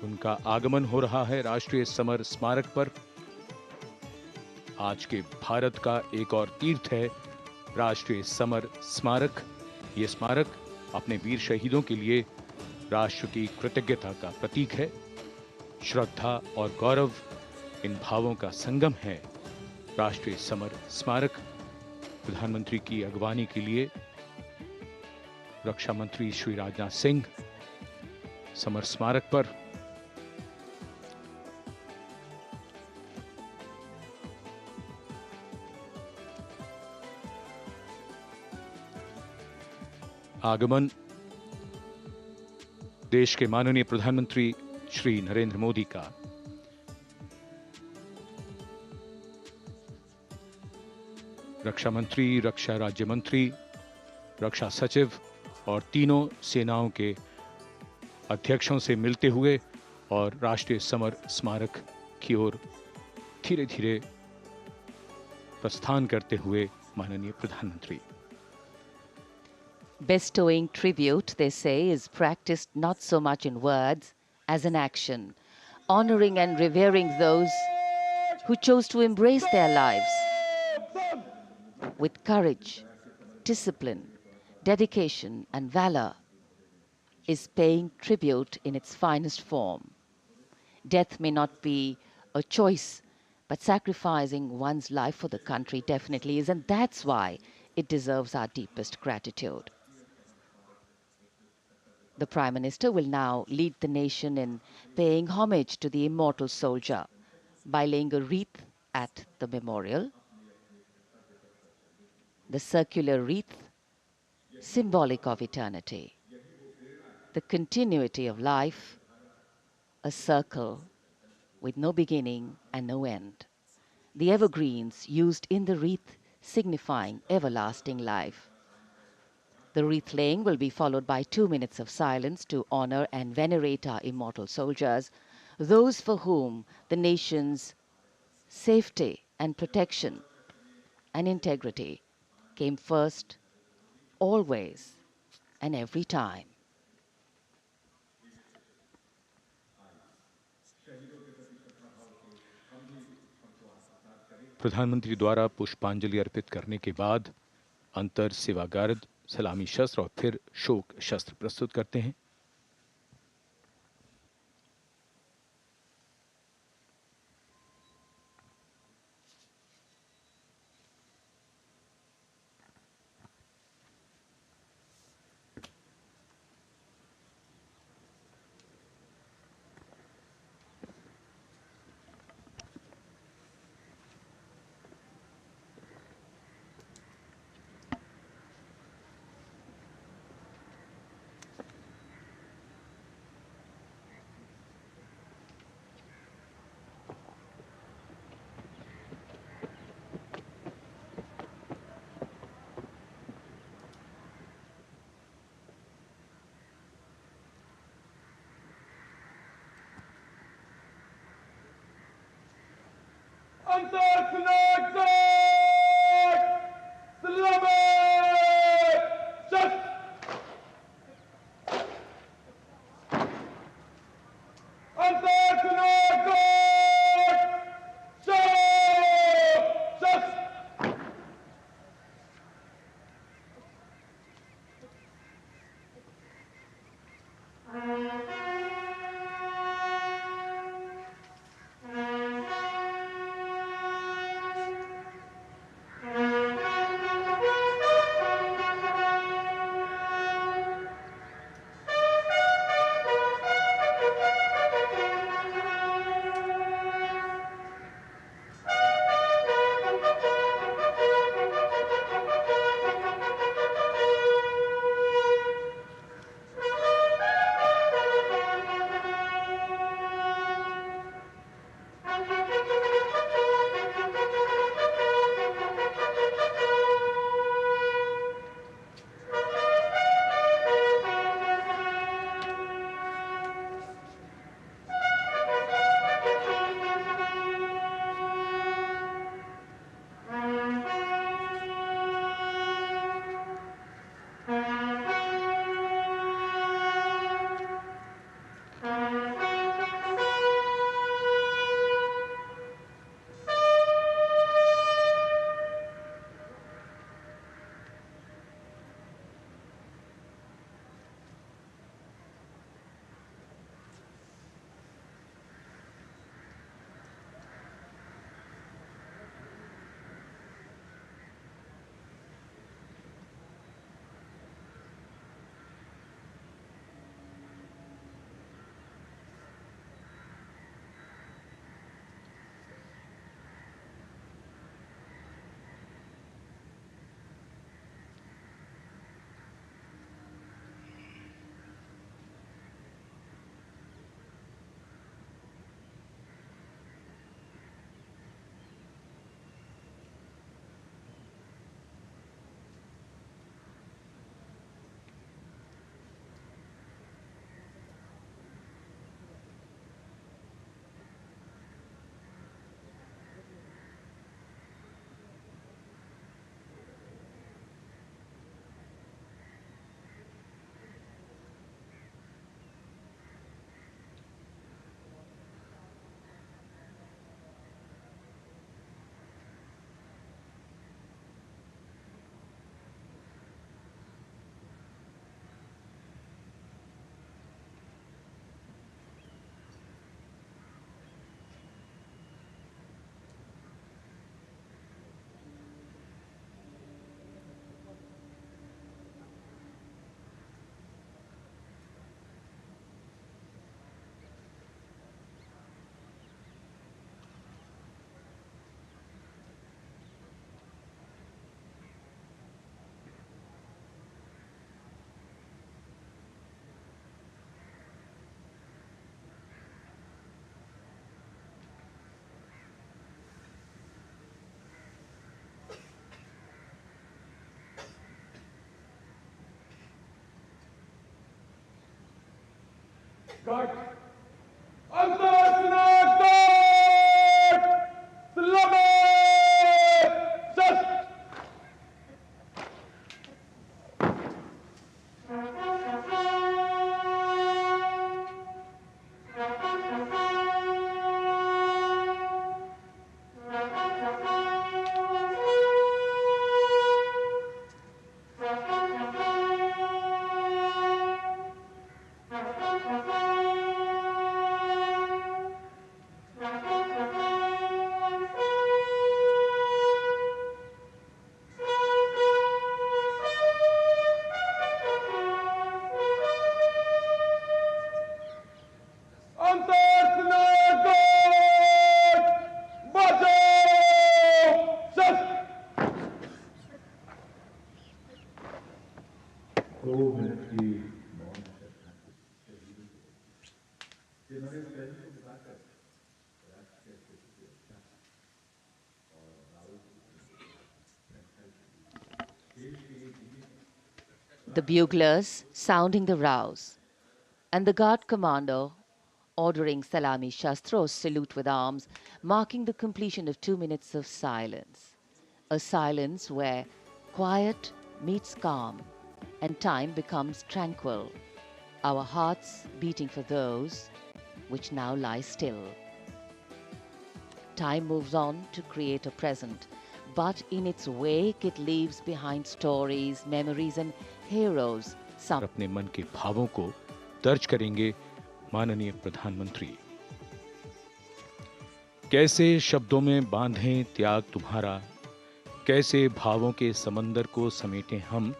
उनका आगमन हो रहा है राष्ट्रीय समर स्मारक पर। आज के भारत का एक और तीर्थ है राष्ट्रीय समर स्मारक। ये स्मारक अपने वीर शहीदों के लिए राष्ट्र की कृतज्ञता का प्रतीक है। श्रद्धा और गौरव, इन भावों का संगम है राष्ट्रीय समर स्मारक। प्रधानमंत्री की अगवानी के लिए रक्षा मंत्री श्री राजनाथ सिंह समर स्मारक पर। आगमन देश के माननीय प्रधानमंत्री श्री नरेंद्र मोदी का। रक्षा मंत्री, रक्षा राज्य मंत्री, रक्षा सचिव और तीनों सेनाओं के अध्यक्षों से मिलते हुए और राष्ट्रीय समर स्मारक की ओर धीरे धीरे प्रस्थान करते हुए माननीय प्रधानमंत्री। Bestowing tribute, they say, is practiced not so much in words as in action, honoring and revering those who chose to embrace their lives with courage, discipline, dedication, and valor is paying tribute in its finest form. Death may not be a choice, but sacrificing one's life for the country definitely is, and that's why it deserves our deepest gratitude. The Prime Minister will now lead the nation in paying homage to the immortal soldier by laying a wreath at the memorial. The circular wreath, symbolic of eternity, the continuity of life, a circle with no beginning and no end. The evergreens used in the wreath signifying everlasting life. The wreath laying will be followed by 2 minutes of silence to honor and venerate our immortal soldiers, those for whom the nation's safety and protection and integrity came first, always and every time. प्रधानमंत्री द्वारा पुष्पांजलि अर्पित करने के बाद अंतर सेवागार्द सलामी शस्त्र और फिर शोक शस्त्र प्रस्तुत करते हैं। The buglers sounding the rouse, and the guard commander ordering Salami Shastros salute with arms, marking the completion of 2 minutes of silence. A silence where quiet meets calm and time becomes tranquil, our hearts beating for those which now lie still. Time moves on to create a present, but in its wake it leaves behind stories, memories and heroes. Some अपने मन के भावों को दर्ज करेंगे माननीय प्रधानमंत्री। कैसे शब्दों में बांधें त्याग तुम्हारा, कैसे भावों के समंदर को समेटें हम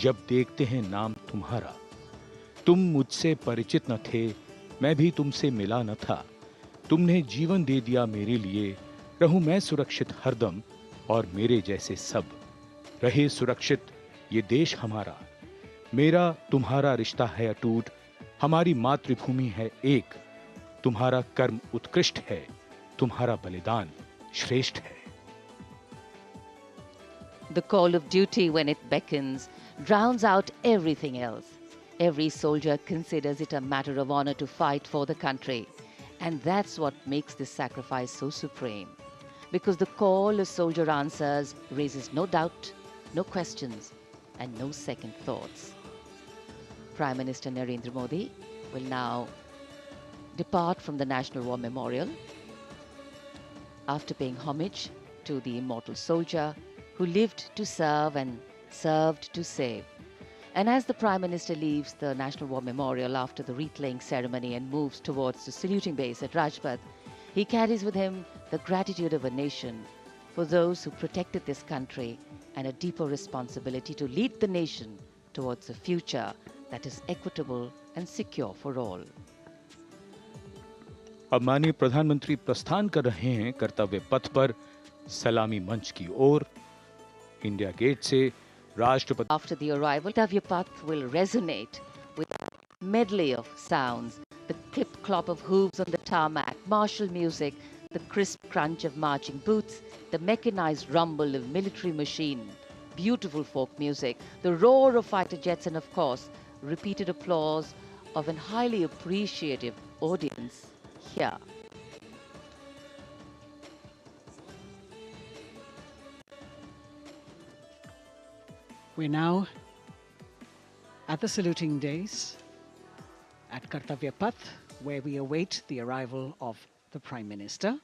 जब देखते हैं नाम तुम्हारा। तुम मुझसे परिचित न थे, मैं भी तुमसे मिला न था, तुमने जीवन दे दिया मेरे लिए, रहूं मैं सुरक्षित हरदम और मेरे जैसे सब रहे सुरक्षित ये देश हमारा। मेरा तुम्हारा रिश्ता है अटूट, हमारी मातृभूमि है एक, तुम्हारा कर्म उत्कृष्ट है, तुम्हारा बलिदान श्रेष्ठ है। The call of duty, when it beckons, drowns out everything else. Every soldier considers it a matter of honor to fight for the country. And that's what makes this sacrifice so supreme. Because the call a soldier answers raises no doubt, no questions, and no second thoughts. Prime Minister Narendra Modi will now depart from the National War Memorial after paying homage to the immortal soldier who lived to serve and served to save. And as the Prime Minister leaves the National War Memorial after the wreath-laying ceremony and moves towards the saluting base at Rajpath, he carries with him the gratitude of a nation for those who protected this country and a deeper responsibility to lead the nation towards a future that is equitable and secure for all. अब माननीय प्रधानमंत्री प्रस्थान कर रहे हैं कर्तव्य पथ पर सलामी मंच की ओर। इंडिया गेट से राष्ट्रपति। After the arrival, Kartavya Path will resonate with a medley of sounds, the clip-clop of hooves on the tarmac, martial music, the crisp crunch of marching boots, the mechanized rumble of military machine, beautiful folk music, the roar of fighter jets, and of course, repeated applause of an highly appreciative audience here. We're now at the saluting days at Kartavya Path, where we await the arrival of the Prime Minister.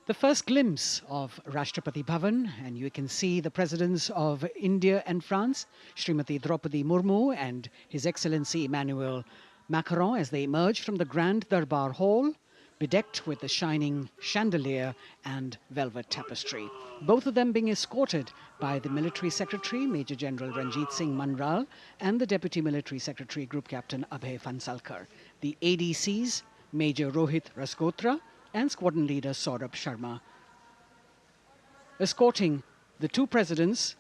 The first glimpse of Rashtrapati Bhavan, and you can see the presidents of India and France, Srimati Draupadi Murmu and His Excellency Emmanuel Macron, as they emerge from the Grand Darbar Hall, bedecked with the shining chandelier and velvet tapestry. Both of them being escorted by the Military Secretary, Major General Ranjit Singh Manral, and the Deputy Military Secretary, Group Captain Abhay Fansalkar. The ADCs, Major Rohit Rasgotra and Squadron Leader Saurabh Sharma, escorting the two presidents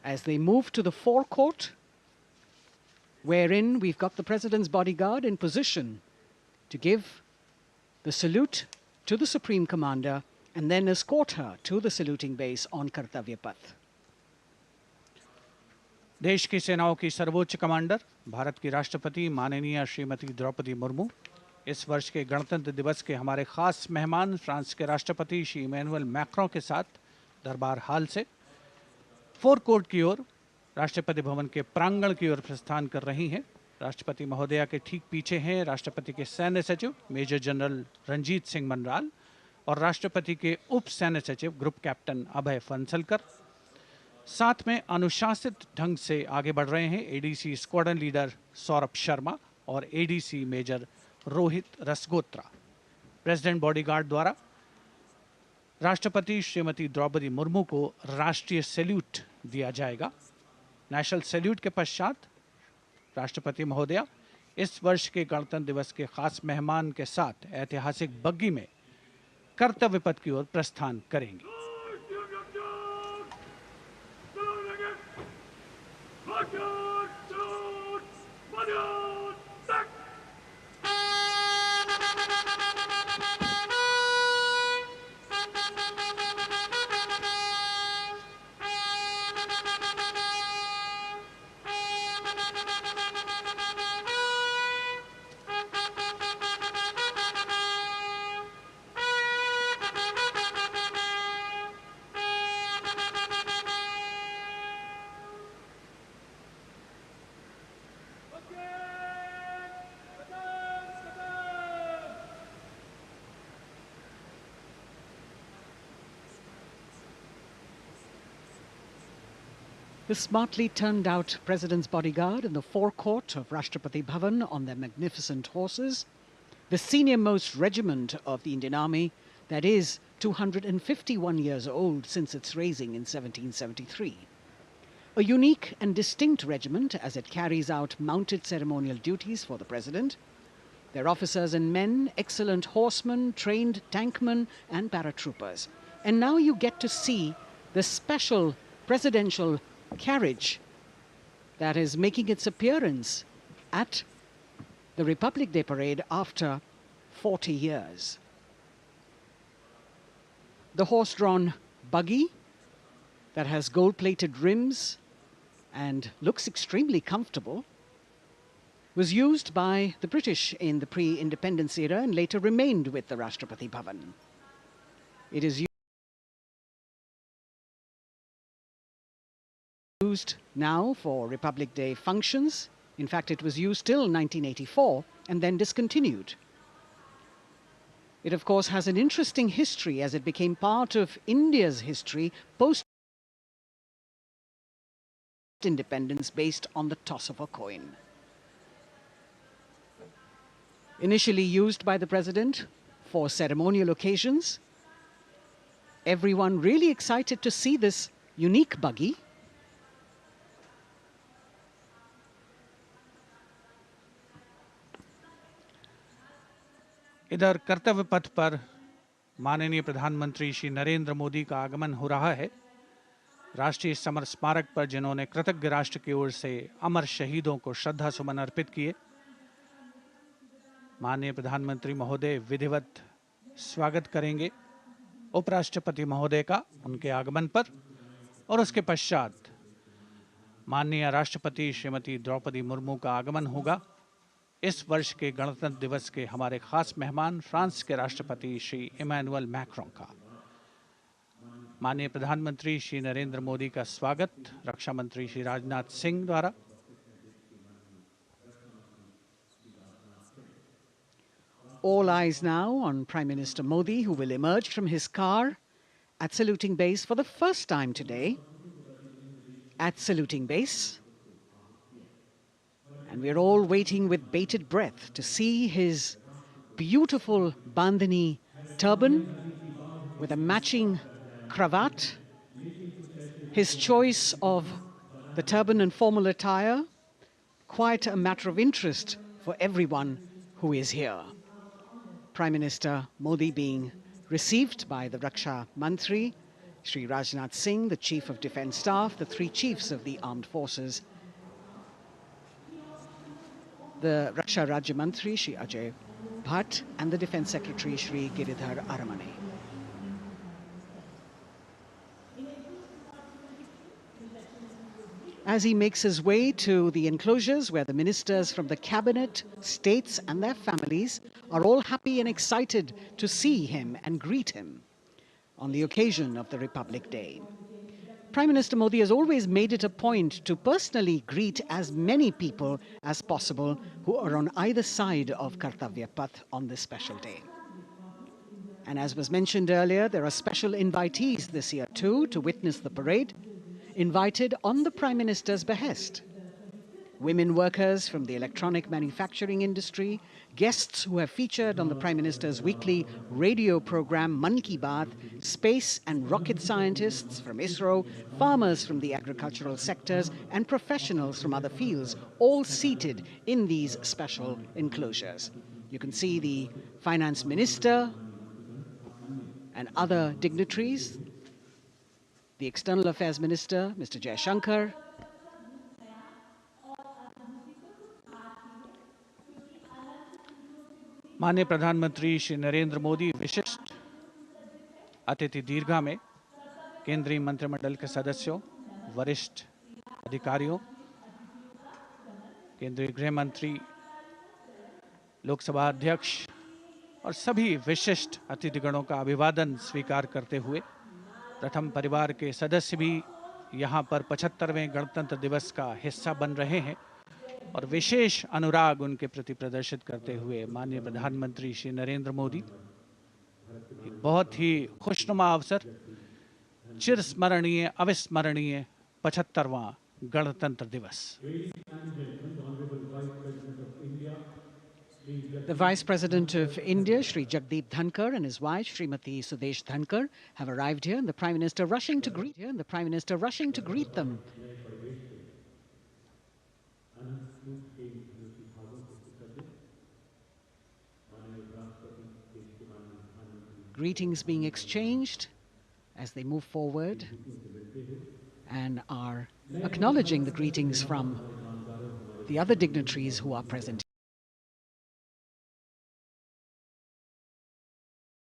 as they move to the forecourt, wherein we've got the President's bodyguard in position to give the salute to the Supreme Commander and then escort her to the saluting base on Kartavya Path. देश की सेनाओं की सर्वोच्च commander Bharat की राष्ट्रपति माननीय श्रीमती द्रौपदी मुर्मू, इस वर्ष के गणतंत्र दिवस के हमारे खास मेहमान फ्रांस के राष्ट्रपति श्री इमैनुअल मैक्रों के साथ दरबार हाल से फोर कोर्ट की ओर राष्ट्रपति भवन के प्रांगण की ओर प्रस्थान कर रही हैं। राष्ट्रपति महोदया के ठीक पीछे हैं राष्ट्रपति के सैन्य सचिव मेजर जनरल रंजीत सिंह मनराल और राष्ट्रपति के उप सैन्य सचिव ग्रुप कैप्टन अभय फंसलकर। साथ में अनुशासित ढंग से आगे बढ़ रहे हैं ADC squadron leader Saurabh Sharma और ADC major Rohit Rasgotra. President bodyguard द्वारा राष्ट्रपति श्रीमती द्रौपदी मुर्मू को राष्ट्रीय सैल्यूट दिया जाएगा। नेशनल सैल्यूट के पश्चात राष्ट्रपति महोदया इस वर्ष के गणतंत्र दिवस के खास मेहमान के साथ ऐतिहासिक बग्गी में कर्तव्य पथ की ओर प्रस्थान करेंगी। The smartly turned out President's bodyguard in the forecourt of Rashtrapati Bhavan on their magnificent horses, the senior-most regiment of the Indian Army that is 251 years old since its raising in 1773. A unique and distinct regiment as it carries out mounted ceremonial duties for the President. Their officers and men, excellent horsemen, trained tankmen and paratroopers. And now you get to see the special presidential carriage that is making its appearance at the Republic Day Parade after 40 years. The horse-drawn buggy that has gold-plated rims and looks extremely comfortable was used by the British in the pre-independence era and later remained with the Rashtrapati Bhavan. It is used now for Republic Day functions. In fact, it was used till 1984 and then discontinued. It, of course, has an interesting history as it became part of India's history post-independence based on the toss of a coin. Initially used by the President for ceremonial occasions, everyone really excited to see this unique buggy. इधर कर्तव्य पथ पर माननीय प्रधानमंत्री श्री नरेंद्र मोदी का आगमन हो रहा है। राष्ट्रीय समर स्मारक पर जिन्होंने कृतज्ञ राष्ट्र की ओर से अमर शहीदों को श्रद्धा सुमन अर्पित किए, माननीय प्रधानमंत्री महोदय विधिवत स्वागत करेंगे उपराष्ट्रपति महोदय का उनके आगमन पर और उसके पश्चात माननीय राष्ट्रपति श्रीमती द्रौपदी मुर्मू का आगमन होगा। इस वर्ष के गणतंत्र दिवस के हमारे खास मेहमान फ्रांस के राष्ट्रपति श्री इमैनुअल मैक्रों का माननीय प्रधानमंत्री श्री नरेंद्र मोदी का स्वागत रक्षा मंत्री श्री राजनाथ सिंह द्वारा। All eyes now on Prime Minister Modi, who will emerge from his car at saluting base for the first time today. At saluting base. And we're all waiting with bated breath to see his beautiful bandhani turban with a matching cravat. His choice of the turban and formal attire, quite a matter of interest for everyone who is here. Prime Minister Modi being received by the Raksha Mantri, Shri Rajnath Singh, the Chief of Defence Staff, the three chiefs of the armed forces, the Raksha Rajya Mantri, Shri Ajay Bhatt, and the Defence Secretary, Shri Giridhar Aramane. as he makes his way to the enclosures where the ministers from the cabinet, states and their families are all happy and excited to see him and greet him on the occasion of the Republic Day. Prime Minister Modi has always made it a point to personally greet as many people as possible who are on either side of Kartavya Path on this special day. And as was mentioned earlier, there are special invitees this year too to witness the parade, invited on the Prime Minister's behest. Women workers from the electronic manufacturing industry, guests who have featured on the Prime Minister's weekly radio program Mann Ki Baat, space and rocket scientists from ISRO, farmers from the agricultural sectors and professionals from other fields, all seated in these special enclosures. You can see the Finance Minister and other dignitaries, the External Affairs Minister, Mr. Jaishankar, माननीय प्रधानमंत्री श्री नरेंद्र मोदी विशिष्ट अतिथि दीर्घा में केंद्रीय मंत्रिमंडल के सदस्यों, वरिष्ठ अधिकारियों, केंद्रीय गृह मंत्री, लोकसभा अध्यक्ष और सभी विशिष्ट अतिथिगणों का अभिवादन स्वीकार करते हुए प्रथम परिवार के सदस्य भी यहां पर 75वें गणतंत्र दिवस का हिस्सा बन रहे हैं और विशेष अनुराग उनके प्रति प्रदर्शित करते हुए माननीय प्रधानमंत्री श्री नरेंद्र मोदी एक बहुत ही खुशनुमा अवसर, चिरस्मरणीय अविस्मरणीय 75वां गणतंत्र दिवस। The Vice President of India, Shri Jagdeep Dhankar, and his wife, Srimati Sudesh Dhankar, have arrived here, and the Prime Minister rushing to greet them. Greetings being exchanged as they move forward and are acknowledging the greetings from the other dignitaries who are present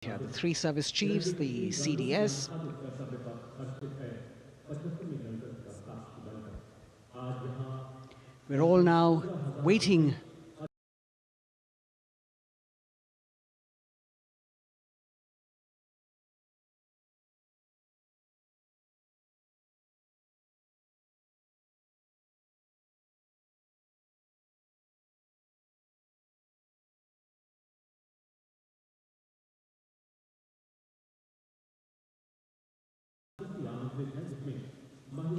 here. The three service chiefs, the CDS, we're all now waiting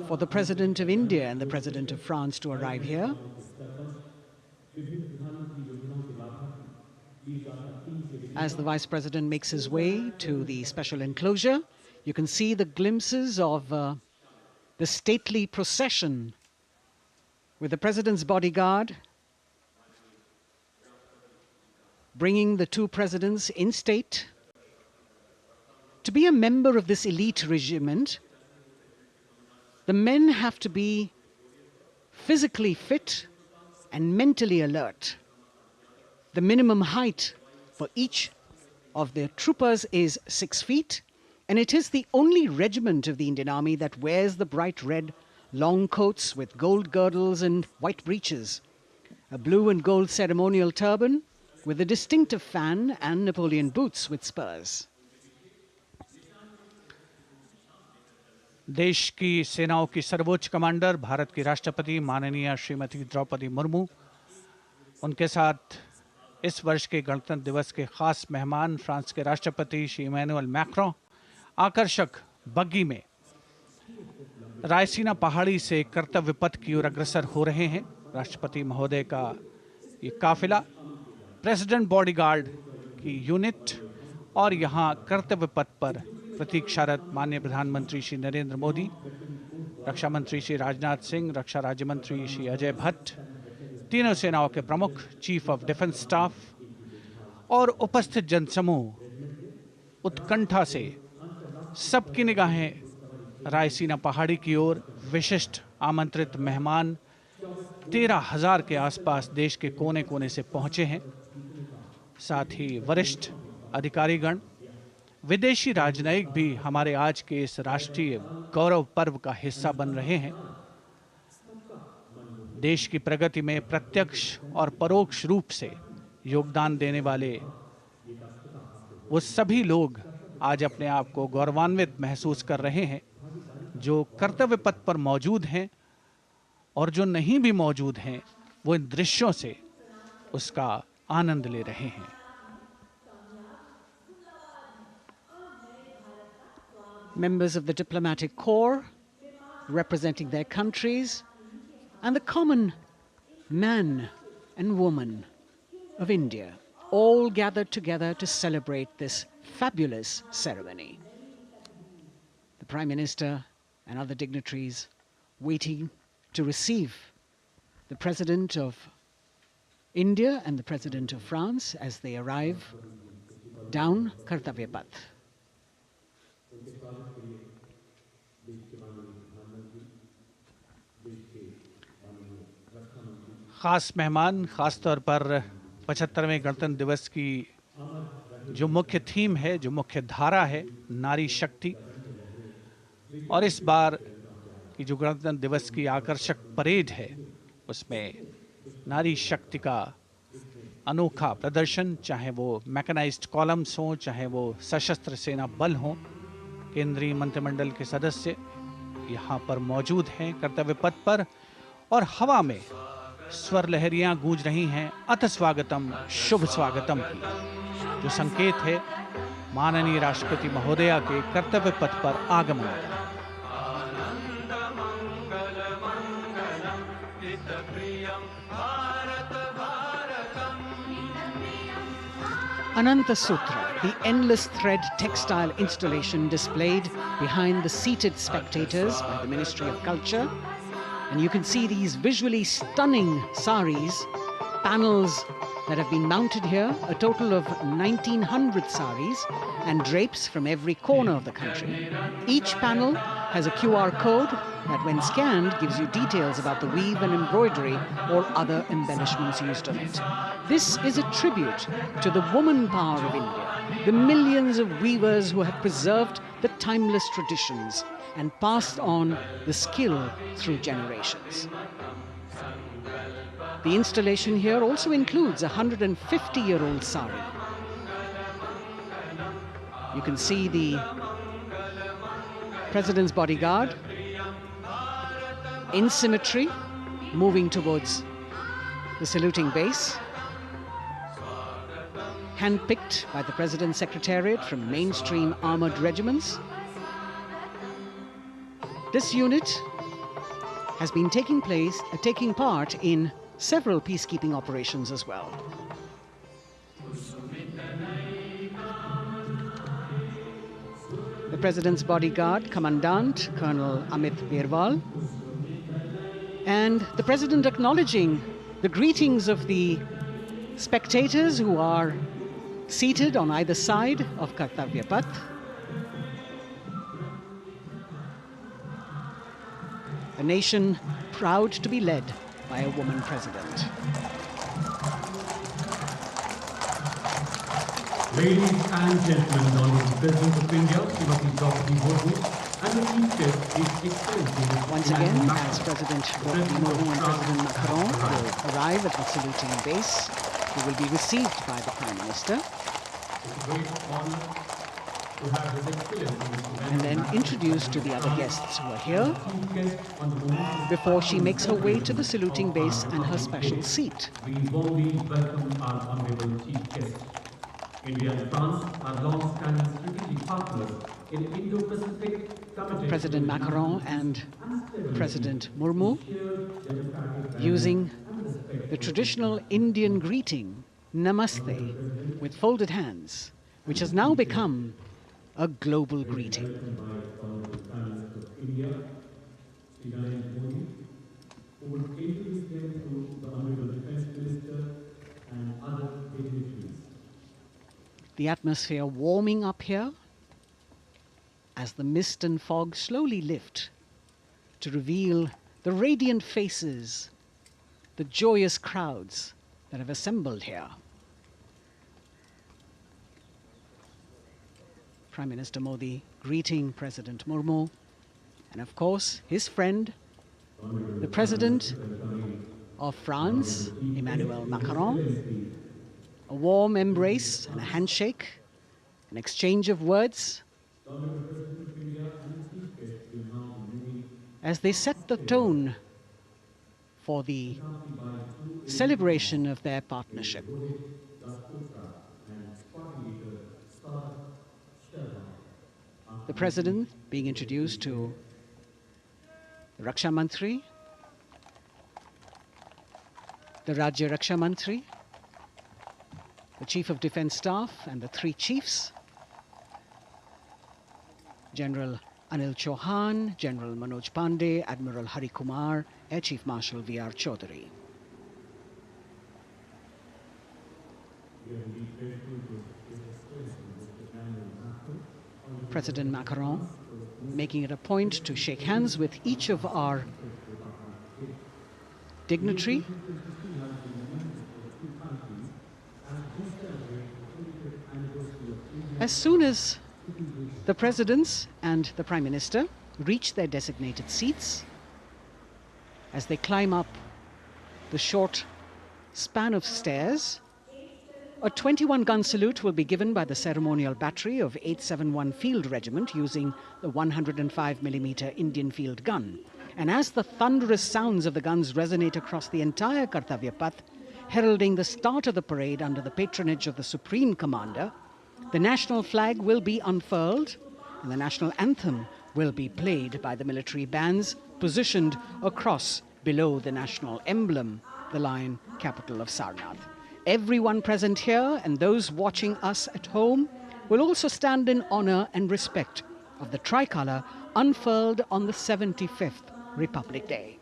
for the President of India and the President of France to arrive here. As the Vice President makes his way to the special enclosure, you can see the glimpses of the stately procession with the President's bodyguard bringing the two presidents in state. To be a member of this elite regiment, the men have to be physically fit and mentally alert. The minimum height for each of the troopers is 6 feet, and it is the only regiment of the Indian Army that wears the bright red long coats with gold girdles and white breeches, a blue and gold ceremonial turban with a distinctive fan and Napoleon boots with spurs. देश की सेनाओं की सर्वोच्च commander Bharat की राष्ट्रपति माननीय श्रीमती द्रौपदी मुर्मू, उनके साथ इस वर्ष के गणतंत्र दिवस के खास मेहमान फ्रांस के राष्ट्रपति श्री इमैनुअल मैक्रों आकर्षक बग्गी में रायसीना पहाड़ी से कर्तव्य पथ की ओर अग्रसर हो रहे हैं। राष्ट्रपति महोदय का ये काफिला प्रेसिडेंट बॉडीगार्ड की यूनिट और यहाँ कर्तव्य पथ पर प्रतीक्षारत माननीय प्रधानमंत्री श्री नरेंद्र मोदी, रक्षा मंत्री श्री राजनाथ सिंह, रक्षा राज्य मंत्री श्री अजय भट्ट, तीनों सेनाओं के प्रमुख, चीफ ऑफ डिफेंस स्टाफ और उपस्थित जनसमूह उत्कंठा से सबकी निगाहें रायसीना पहाड़ी की ओर। विशिष्ट आमंत्रित मेहमान 13,000 के आसपास देश के कोने कोने से पहुंचे हैं। साथ ही वरिष्ठ अधिकारीगण, विदेशी राजनयिक भी हमारे आज के इस राष्ट्रीय गौरव पर्व का हिस्सा बन रहे हैं। देश की प्रगति में प्रत्यक्ष और परोक्ष रूप से योगदान देने वाले वो सभी लोग आज अपने आप को गौरवान्वित महसूस कर रहे हैं, जो कर्तव्य पथ पर मौजूद हैं और जो नहीं भी मौजूद हैं, वो इन दृश्यों से उसका आनंद ले रहे हैं। Members of the diplomatic corps representing their countries and the common man and woman of India all gathered together to celebrate this fabulous ceremony. The Prime Minister and other dignitaries waiting to receive the President of India and the President of France as they arrive down Kartavya Path. खास मेहमान, खास तौर पर 75वें गणतंत्र दिवस की जो मुख्य थीम है, जो मुख्य धारा है, नारी शक्ति। और इस बार की जो गणतंत्र दिवस की आकर्षक परेड है, उसमें नारी शक्ति का अनोखा प्रदर्शन, चाहे वो मैकेनाइज्ड कॉलम्स हों, चाहे वो सशस्त्र सेना बल हों, केंद्रीय मंत्रिमंडल के सदस्य यहाँ पर मौजूद हैं कर्तव्य पथ पर, और हवा में स्वर लहरियां गूंज रही हैं अथ स्वागतम, शुभ स्वागतम की, जो संकेत है माननीय राष्ट्रपति महोदया के कर्तव्य पथ पर आगमन का। Ananta Sutra, the endless thread textile installation displayed behind the seated spectators by the Ministry of Culture. And you can see these visually stunning saris, panels that have been mounted here, a total of 1900 saris and drapes from every corner of the country. Each panel has a QR code that when scanned gives you details about the weave and embroidery or other embellishments used on it. This is a tribute to the woman power of India, the millions of weavers who have preserved the timeless traditions and passed on the skill through generations. The installation here also includes a 150-year-old sari. You can see the President's bodyguard in symmetry moving towards the saluting base, handpicked by the President's Secretariat from mainstream armored regiments. This unit has been taking part in several peacekeeping operations as well. The President's bodyguard, Commandant Colonel Amit Birwal, and the President acknowledging the greetings of the spectators who are seated on either side of Kartavya Path. A nation proud to be led by a woman president. Ladies and gentlemen, Honorable President of India, Srimati Draupadi Murmu, and the Chief Guest, His Excellency Once again, as President Draupadi Murmu and President Macron will arrive at the saluting base, who will be received by the Prime Minister. It's a great honor to have His Excellency And then introduced to the other guests who are here Chief Guest on the moment. before she makes her way to the saluting base and her special seat. We warmly welcome our Honorable Chief Guest. India and France are long-standing strategic partners in Indo-Pacific committed President Macron and President Murmu using the traditional Indian greeting, Namaste, with folded hands, which has now become a global greeting. The atmosphere warming up here as the mist and fog slowly lift to reveal the radiant faces, the joyous crowds that have assembled here. Prime Minister Modi greeting President Murmu, and of course his friend, the President of France, Emmanuel Macron, a warm embrace and a handshake, an exchange of words as they set the tone for the celebration of their partnership. The President being introduced to the Raksha Mantri, the Rajya Raksha Mantri, the Chief of Defence Staff and the three chiefs, General Anil Chauhan, General Manoj Pandey, Admiral Hari Kumar, Air Chief Marshal V.R. Chaudhary. President Macron making it a point to shake hands with each of our dignitary. As soon as the presidents and the Prime Minister reach their designated seats, as they climb up the short span of stairs, a 21-gun salute will be given by the ceremonial battery of 871 Field Regiment using the 105mm Indian field gun. And as the thunderous sounds of the guns resonate across the entire Kartavya Path, heralding the start of the parade under the patronage of the Supreme Commander, the national flag will be unfurled and the national anthem will be played by the military bands positioned across below the national emblem, the lion capital of Sarnath. Everyone present here and those watching us at home will also stand in honor and respect of the tricolour unfurled on the 75th Republic Day.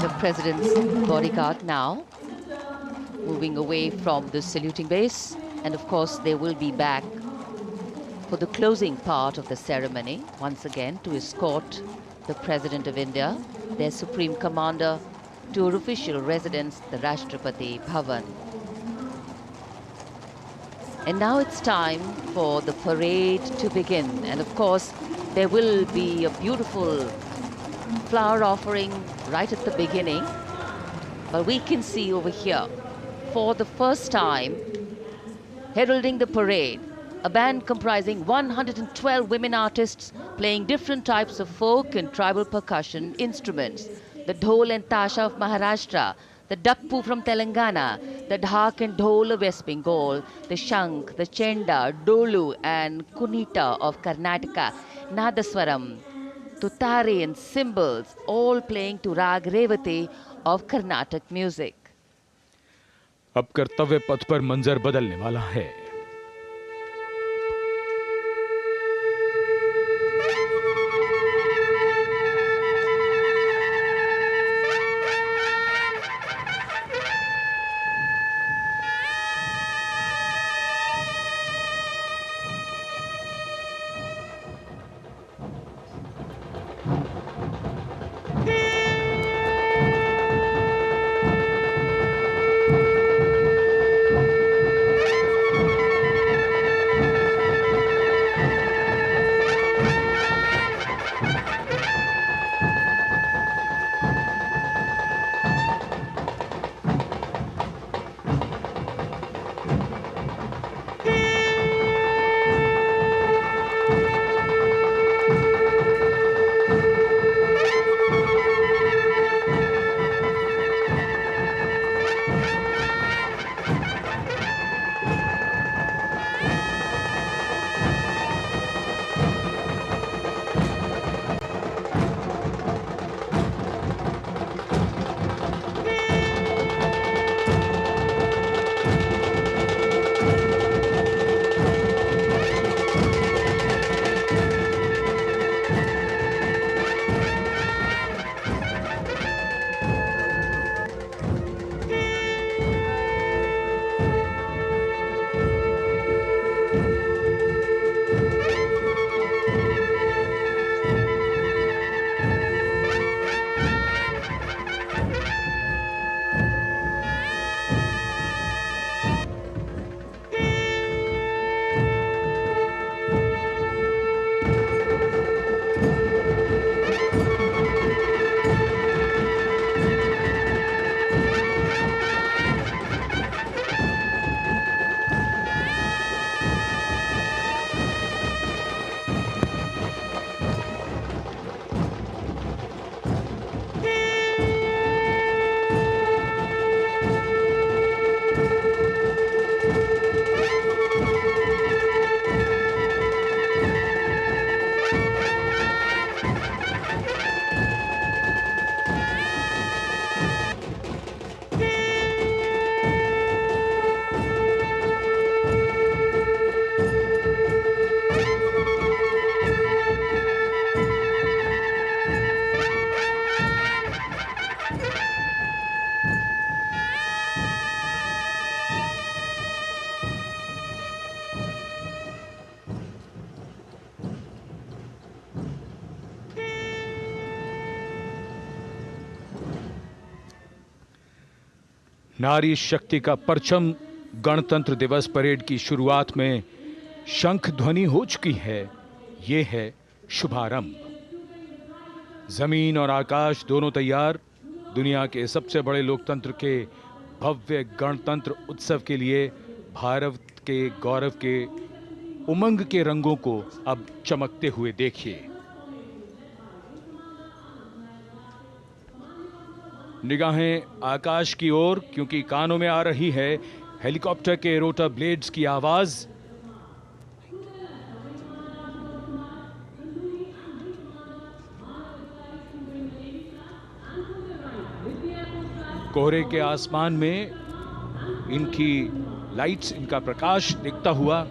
The President's bodyguard now moving away from the saluting base, and of course they will be back for the closing part of the ceremony once again to escort the President of India, their Supreme Commander, to her official residence, the Rashtrapati Bhavan. And now it's time for the parade to begin, and of course there will be a beautiful flower offering right at the beginning. But we can see over here, for the first time, heralding the parade, a band comprising 112 women artists playing different types of folk and tribal percussion instruments. The dhol and tasha of Maharashtra, the dakpu from Telangana, the dhak and dhol of West Bengal, the shank, the chenda, dolu and kunita of Karnataka, nadaswaram, tutari and cymbals, all playing to Rag Revati of Carnatic music. अब कर्तव्य पथ पर मंजर बदलने वाला है। नारी शक्ति का परचम गणतंत्र दिवस परेड की शुरुआत में शंख ध्वनि हो चुकी है। ये है शुभारंभ। जमीन और आकाश दोनों तैयार दुनिया के सबसे बड़े लोकतंत्र के भव्य गणतंत्र उत्सव के लिए भारत के गौरव के उमंग के रंगों को अब चमकते हुए देखिए। निगाहें आकाश की ओर, क्योंकि कानों में आ रही है हेलीकॉप्टर के रोटर ब्लेड्स की आवाज। कोहरे के आसमान में इनकी लाइट्स, इनका प्रकाश दिखता हुआ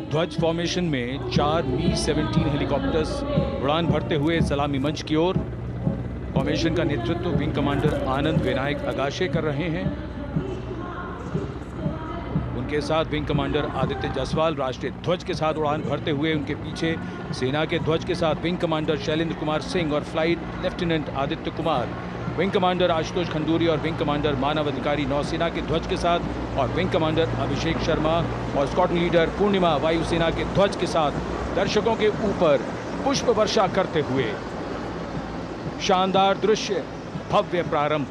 ध्वज फॉर्मेशन में 4 मी-17 हेलीकॉप्टर्स उड़ान भरते हुए सलामी मंच की ओर। फॉर्मेशन का नेतृत्व विंग कमांडर आनंद विनायक अगाशे कर रहे हैं। उनके साथ विंग कमांडर आदित्य जायसवाल राष्ट्रीय ध्वज के साथ उड़ान भरते हुए, उनके पीछे सेना के ध्वज के साथ विंग कमांडर शैलेंद्र कुमार सिंह और flight lieutenant Aditya Kumar, wing commander Ashutosh Khanduri और विंग कमांडर मानव अधिकारी नौसेना के ध्वज के साथ, और विंग कमांडर अभिषेक शर्मा और स्क्वाड्रन लीडर पूर्णिमा वायुसेना के ध्वज के साथ दर्शकों के ऊपर पुष्प वर्षा करते हुए। शानदार दृश्य, भव्य प्रारंभ।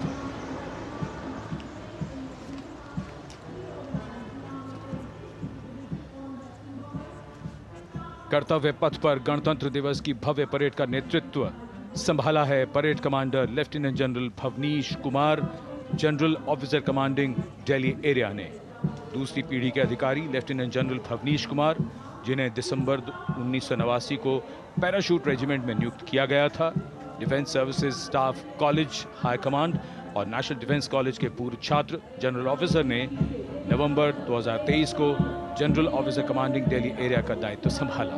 कर्तव्य पथ पर गणतंत्र दिवस की भव्य परेड का नेतृत्व संभाला है parade commander lieutenant general Bhavnish Kumar, general officer commanding Delhi area ने। दूसरी पीढ़ी के अधिकारी लेफ्टिनेंट जनरल भवनीश कुमार, जिन्हें दिसंबर 1989 को पैराशूट रेजिमेंट में नियुक्त किया गया था, defence services staff college high command और नेशनल डिफेंस कॉलेज के पूर्व छात्र जनरल ऑफिसर ने नवंबर 2023 को general officer commanding Delhi area का दायित्व संभाला।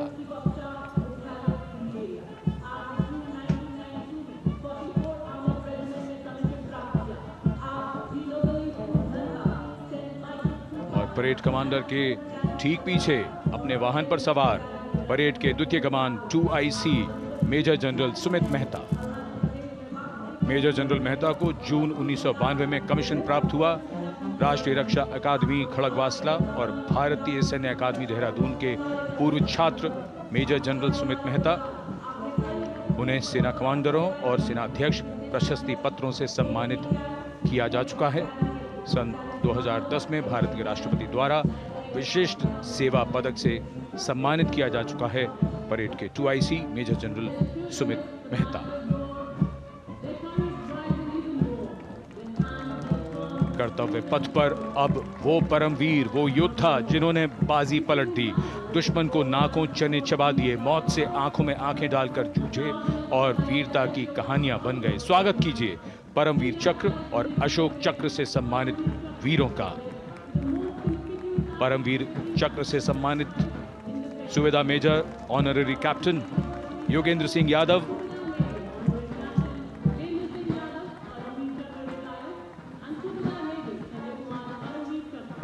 और परेड कमांडर के ठीक पीछे अपने वाहन पर सवार परेड के द्वितीय कमान 2IC major general Sumit Mehta. Major general Mehta को जून 1992 में कमीशन प्राप्त हुआ। राष्ट्रीय रक्षा अकादमी खड़गवासला और भारतीय सैन्य अकादमी देहरादून के पूर्व छात्र मेजर जनरल सुमित मेहता, उन्हें सेना कमांडरों और सेनाध्यक्ष प्रशस्ति पत्रों से सम्मानित किया जा चुका है। सन 2010 में भारत के राष्ट्रपति द्वारा विशिष्ट सेवा पदक से सम्मानित किया जा चुका है परेड के 2IC major general Sumit Mehta. कर्तव्य पथ पर अब वो परमवीर, वो योद्धा जिन्होंने बाजी पलट दी, दुश्मन को नाकों चने चबा दिए, मौत से आंखों में आंखें डालकर जूझे और वीरता की कहानियां बन गए। स्वागत कीजिए परमवीर चक्र और अशोक चक्र से सम्मानित वीरों का। परमवीर चक्र से सम्मानित subedar major honorary captain Yogendra Singh Yadav,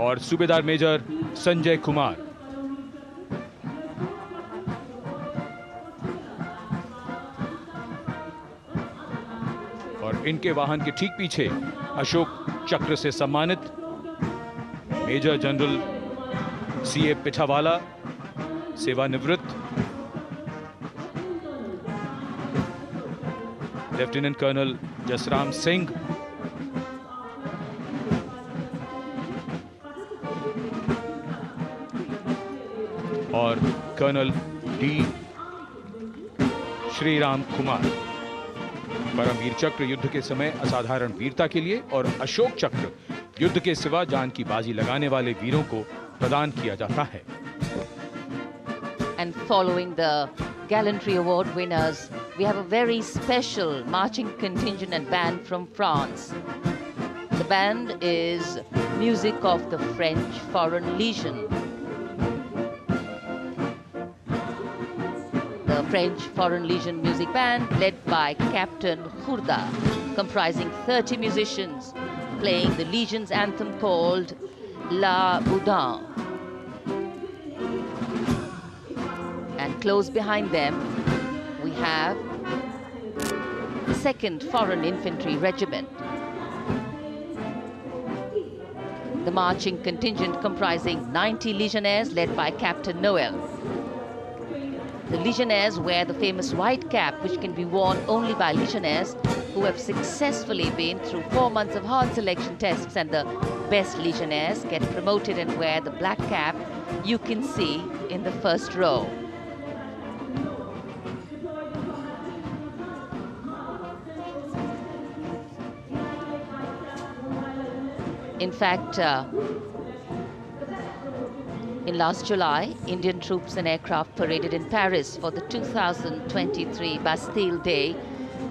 और सूबेदार मेजर संजय कुमार। और इनके वाहन के ठीक पीछे अशोक चक्र से सम्मानित मेजर जनरल CA पिठावाला, सेवानिवृत्त, लेफ्टिनेंट कर्नल जसराम सिंह, और कर्नल D श्रीराम कुमार। परमवीर चक्र युद्ध के समय असाधारण वीरता के लिए और अशोक चक्र युद्ध के सिवा जान की बाजी लगाने वाले वीरों को प्रदान किया जाता है। And following the gallantry award winners, we have a very special marching contingent and band from France. The band is music of the French Foreign Legion. The French Foreign Legion music band led by Captain Khourda, comprising 30 musicians playing the Legion's anthem called La Boudin. And close behind them, we have the 2nd Foreign Infantry Regiment. The marching contingent comprising 90 Legionnaires led by Captain Noel. The Legionnaires wear the famous white cap, which can be worn only by Legionnaires who have successfully been through 4 months of hard selection tests, and the best Legionnaires get promoted and wear the black cap you can see in the first row. In fact, in last July, Indian troops and aircraft paraded in Paris for the 2023 Bastille Day,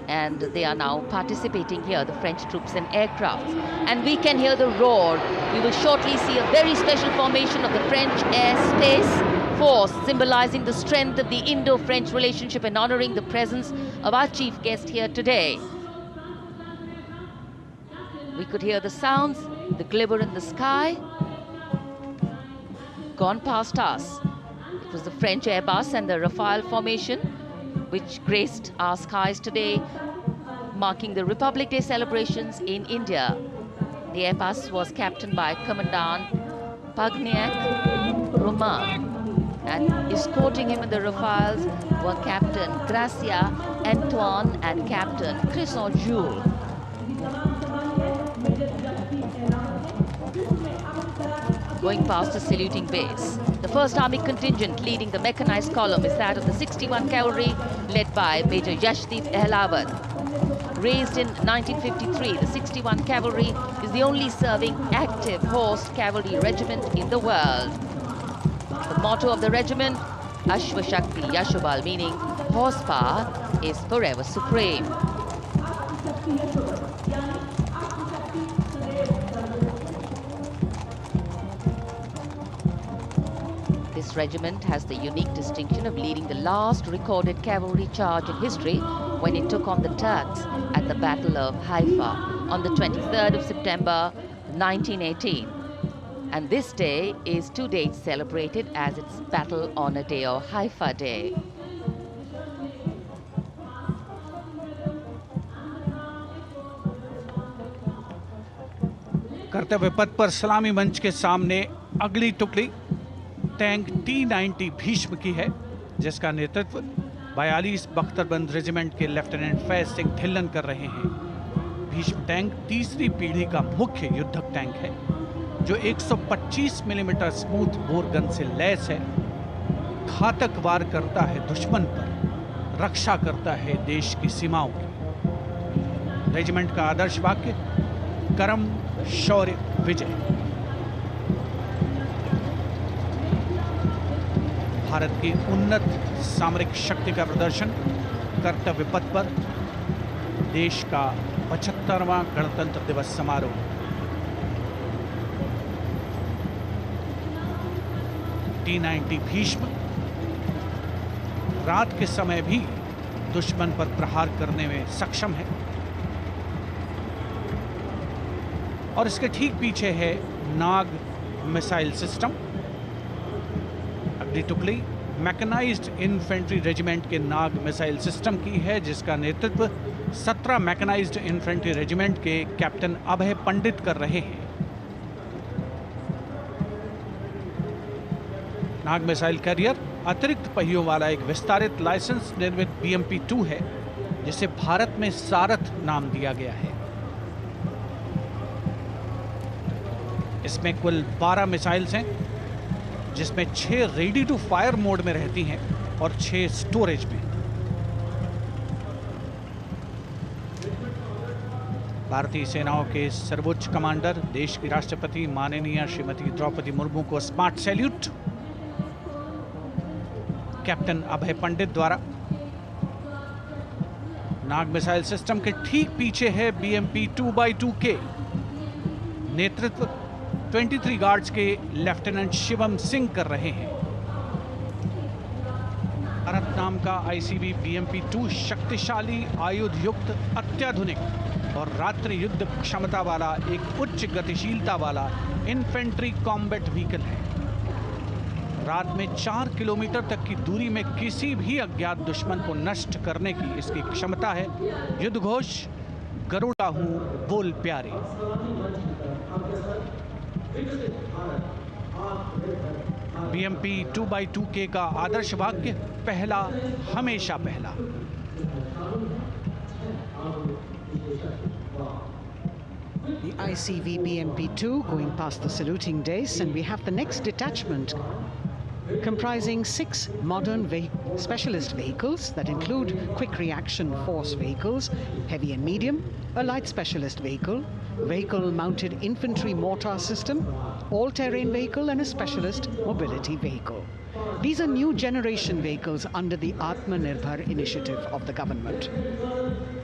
and they are now participating here, the French troops and aircraft. And we can hear the roar. We will shortly see a very special formation of the French Air Space Force, symbolizing the strength of the Indo-French relationship and honoring the presence of our chief guest here today. We could hear the sounds, the glimmer in the sky. Gone past us. It was the French Airbus and the Rafale formation which graced our skies today, marking the Republic Day celebrations in India. The Airbus was captained by Commandant Pagniak Romain, and escorting him in the Rafales were Captain Gracia Antoine and Captain Crisson Jules. Going past the saluting base. The 1st Army contingent leading the mechanized column is that of the 61 Cavalry, led by Major Yashdeep Ehlawat. Raised in 1953, the 61 Cavalry is the only serving active horse cavalry regiment in the world. The motto of the regiment, Ashwa Shakti Yashobal, meaning horsepower is forever supreme. This regiment has the unique distinction of leading the last recorded cavalry charge in history when it took on the Turks at the Battle of Haifa on the 23rd of September 1918. And this day is to date celebrated as its Battle Honor Day or Haifa Day. कर्तव्य पथ पर सलामी मंच के सामने अगली टुकड़ी tank T-90 Bhishma की है, जिसका नेतृत्व 42 बख्तरबंद रेजिमेंट के लेफ्टिनेंट फैज सिंह ढिल्लन कर रहे हैं। भीष्म टैंक तीसरी पीढ़ी का मुख्य युद्धक टैंक है, जो 125 मिलीमीटर स्मूथ बोर गन से लैस है, घातक वार करता है दुश्मन पर, रक्षा करता है देश की सीमाओं की। रेजिमेंट का आदर्श वाक्य कर्म शौर्य विजय। भारत की उन्नत सामरिक शक्ति का प्रदर्शन कर्तव्य पथ पर देश का 75वां गणतंत्र दिवस समारोह। T-90 भीष्म रात के समय भी दुश्मन पर प्रहार करने में सक्षम है। और इसके ठीक पीछे है नाग मिसाइल सिस्टम। अगली टुकड़ी मैकेनाइज्ड इन्फेंट्री रेजिमेंट के नाग मिसाइल सिस्टम की है, जिसका नेतृत्व 17 मैकेनाइज्ड इन्फेंट्री रेजिमेंट के कैप्टन अभय पंडित कर रहे हैं। नाग मिसाइल कैरियर अतिरिक्त पहियों वाला एक विस्तारित लाइसेंस निर्मित BMP-2 है, जिसे भारत में सारथ नाम दिया गया है। इसमें कुल 12 मिसाइल्स हैं, जिसमें 6 रेडी टू फायर मोड में रहती हैं और 6 स्टोरेज में। भारतीय सेनाओं के सर्वोच्च कमांडर देश की राष्ट्रपति माननीय श्रीमती द्रौपदी मुर्मू को स्मार्ट सैल्यूट कैप्टन अभय पंडित द्वारा। नाग मिसाइल सिस्टम के ठीक पीछे है BMP-2x2K। नेतृत्व 23 गार्ड्स के लेफ्टिनेंट शिवम सिंह कर रहे हैं। भारत नाम का ICV BMP-2 शक्तिशाली आयुध युक्त अत्याधुनिक और रात्रि युद्ध क्षमता वाला एक उच्च गतिशीलता वाला इन्फेंट्री कॉम्बैट व्हीकल है। रात में 4 किलोमीटर तक की दूरी में किसी भी अज्ञात दुश्मन को नष्ट करने की इसकी क्षमता है। युद्ध घोष गरुड़ा हूं बोल प्यारे। BMP-2x2K का आदर्श वाक्य पहला हमेशा पहला। The ICV BMP-2 going past the saluting days, and we have the next detachment comprising 6 modern specialist vehicles that include quick reaction force vehicles, heavy and medium, a light specialist vehicle, vehicle-mounted infantry mortar system, all-terrain vehicle, and a specialist mobility vehicle. These are new generation vehicles under the Atmanirbhar initiative of the government.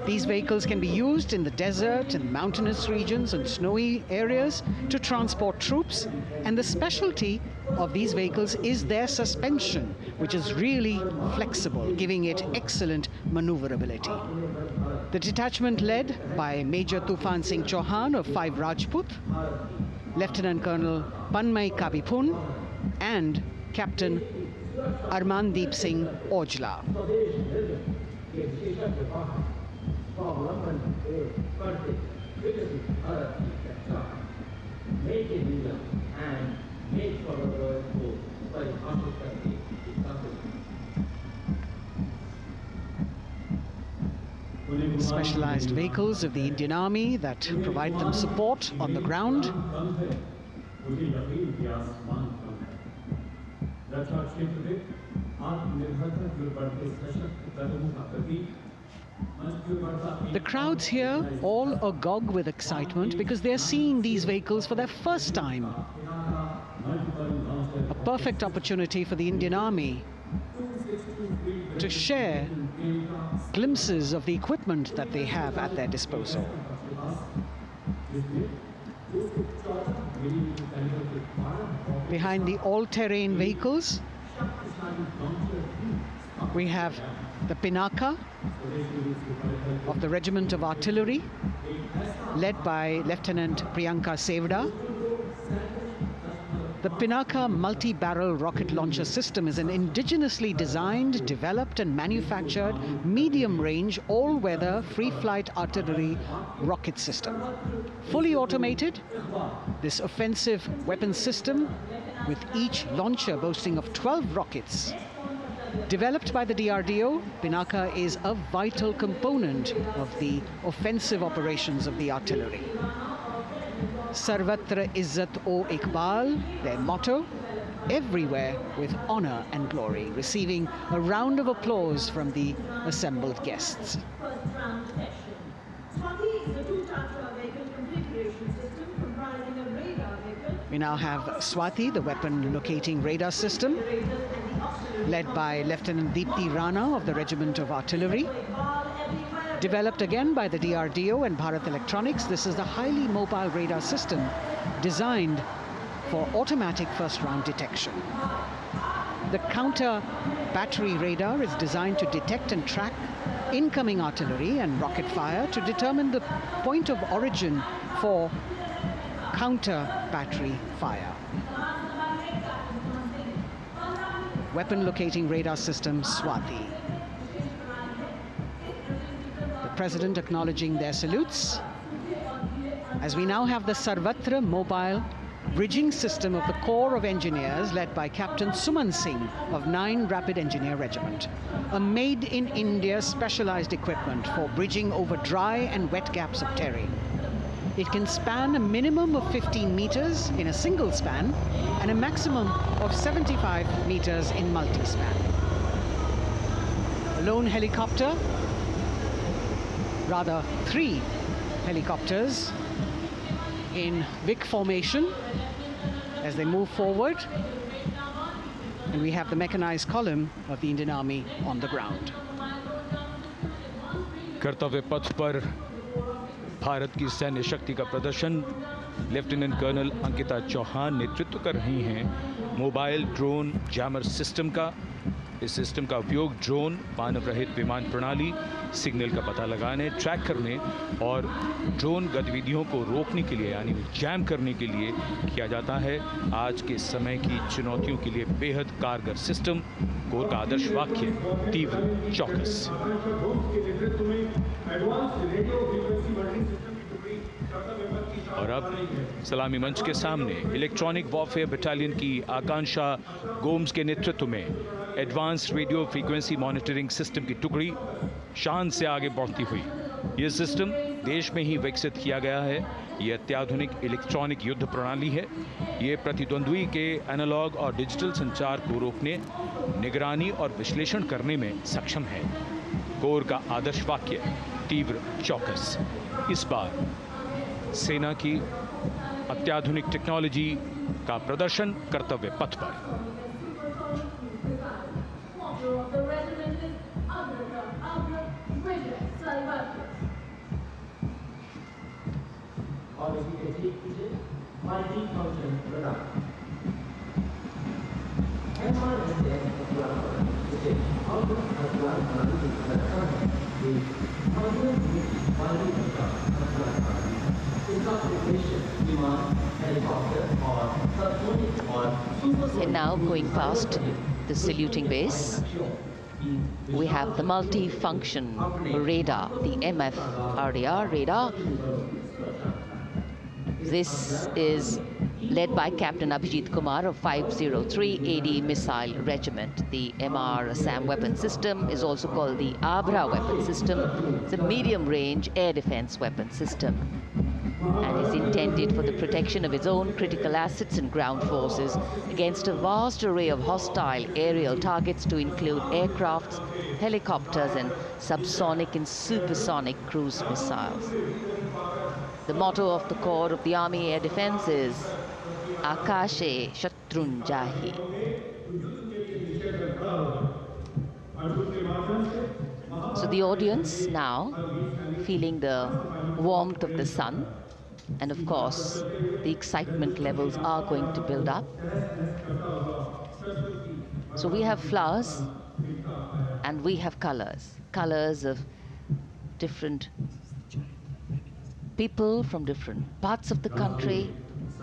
These vehicles can be used in the desert and mountainous regions and snowy areas to transport troops, and the specialty of these vehicles is their suspension, which is really flexible, giving it excellent maneuverability. The detachment led by Major Tufan Singh Chauhan of 5 Rajput, Lieutenant Colonel Panmay Kabipun, and Captain Armandeep Singh Ojla. Specialized vehicles of the Indian Army that provide them support on the ground. The crowds here all agog with excitement because they're seeing these vehicles for their first time. A perfect opportunity for the Indian Army to share glimpses of the equipment that they have at their disposal. Behind the all-terrain vehicles, we have the Pinaka of the Regiment of Artillery, led by Lieutenant Priyanka Sevda. The Pinaka multi-barrel rocket launcher system is an indigenously designed, developed and manufactured medium-range, all-weather, free-flight artillery rocket system. Fully automated, this offensive weapon system, with each launcher boasting of 12 rockets, developed by the DRDO, Pinaka is a vital component of the offensive operations of the artillery. Sarvatra Izzat o Iqbal, their motto, everywhere with honor and glory, receiving a round of applause from the assembled guests. We now have Swati, the weapon locating radar system, led by Lieutenant Deepti Rana of the Regiment of Artillery. Developed again by the DRDO and Bharat Electronics, this is a highly mobile radar system designed for automatic first-round detection. The counter battery radar is designed to detect and track incoming artillery and rocket fire to determine the point of origin for counter battery fire. Weapon locating radar system Swati. President acknowledging their salutes, as we now have the Sarvatra mobile bridging system of the Corps of Engineers, led by Captain Suman Singh of 9 Rapid Engineer Regiment, a made-in-India specialized equipment for bridging over dry and wet gaps of terrain. It can span a minimum of 15 meters in a single span and a maximum of 75 meters in multi-span. A lone helicopter, rather 3 helicopters in Vic formation as they move forward, and we have the mechanized column of the Indian Army on the ground. कर्तव्य पथ पर भारत की सैन्य शक्ति का प्रदर्शन lieutenant colonel Ankita Chauhan नेतृत्व कर रही हैं मोबाइल ड्रोन जैमर सिस्टम का। इस सिस्टम का उपयोग ड्रोन, मानव रहित विमान प्रणाली, सिग्नल का पता लगाने, ट्रैक करने और ड्रोन गतिविधियों को रोकने के लिए यानी जैम करने के लिए किया जाता है। आज के समय की चुनौतियों के लिए बेहद कारगर सिस्टम। कोर का आदर्श वाक्य तीव्र चौकस। और अब सलामी मंच के सामने इलेक्ट्रॉनिक वॉरफेयर बटालियन की आकांक्षा गोम्स के नेतृत्व में advance radio frequency monitoring system की टुकड़ी शान से आगे बढ़ती हुई। यह सिस्टम देश में ही विकसित किया गया है। यह अत्याधुनिक इलेक्ट्रॉनिक युद्ध प्रणाली है। यह प्रतिद्वंद्वी के एनालॉग और डिजिटल संचार को रोकने, निगरानी और विश्लेषण करने में सक्षम है। कोर का आदर्श वाक्य तीव्र चौकस। इस बार सेना की अत्याधुनिक टेक्नोलॉजी का प्रदर्शन कर्तव्य पथ पर। And now going past the saluting base, we have the multi-function radar, the MF-RDR radar. This is led by Captain Abhijit Kumar of 503 AD Missile Regiment. The MR Assam weapon system is also called the Abra weapon system. It's a medium-range air defense weapon system and is intended for the protection of its own critical assets and ground forces against a vast array of hostile aerial targets to include aircrafts, helicopters and subsonic and supersonic cruise missiles. The motto of the Corps of the Army Air Defense is Akashe Shatrun Jahi. So the audience now feeling the warmth of the sun, and of course the excitement levels are going to build up. So we have flowers and we have colors of different people from different parts of the country,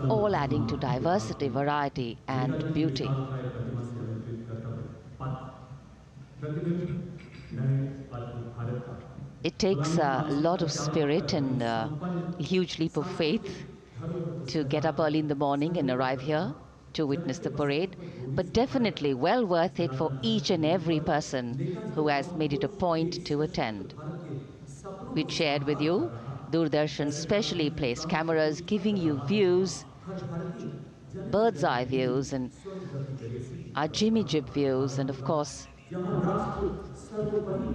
all adding to diversity, variety and beauty. It takes a lot of spirit and a huge leap of faith to get up early in the morning and arrive here to witness the parade, but definitely well worth it for each and every person who has made it a point to attend. We shared with you Doordarshan's specially placed cameras giving you views, bird's eye views and our Jimmy Jib views, and of course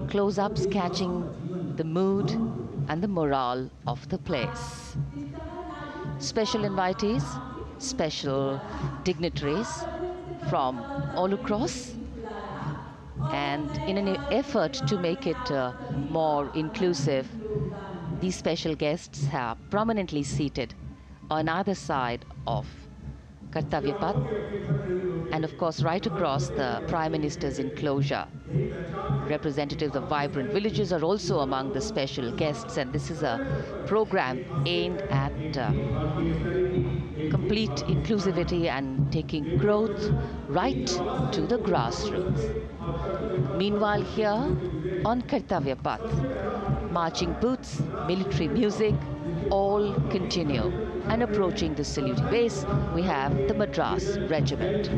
close-ups catching the mood and the morale of the place. Special invitees, special dignitaries from all across, and in an effort to make it more inclusive, these special guests are prominently seated on either side of Kartavya Path, and of course right across the Prime Minister's enclosure. Representatives of vibrant villages are also among the special guests, and this is a program aimed at complete inclusivity and taking growth right to the grassroots. Meanwhile, here on Kartavya Path, marching boots, military music, all continue. And approaching the saluting base, we have the Madras Regiment.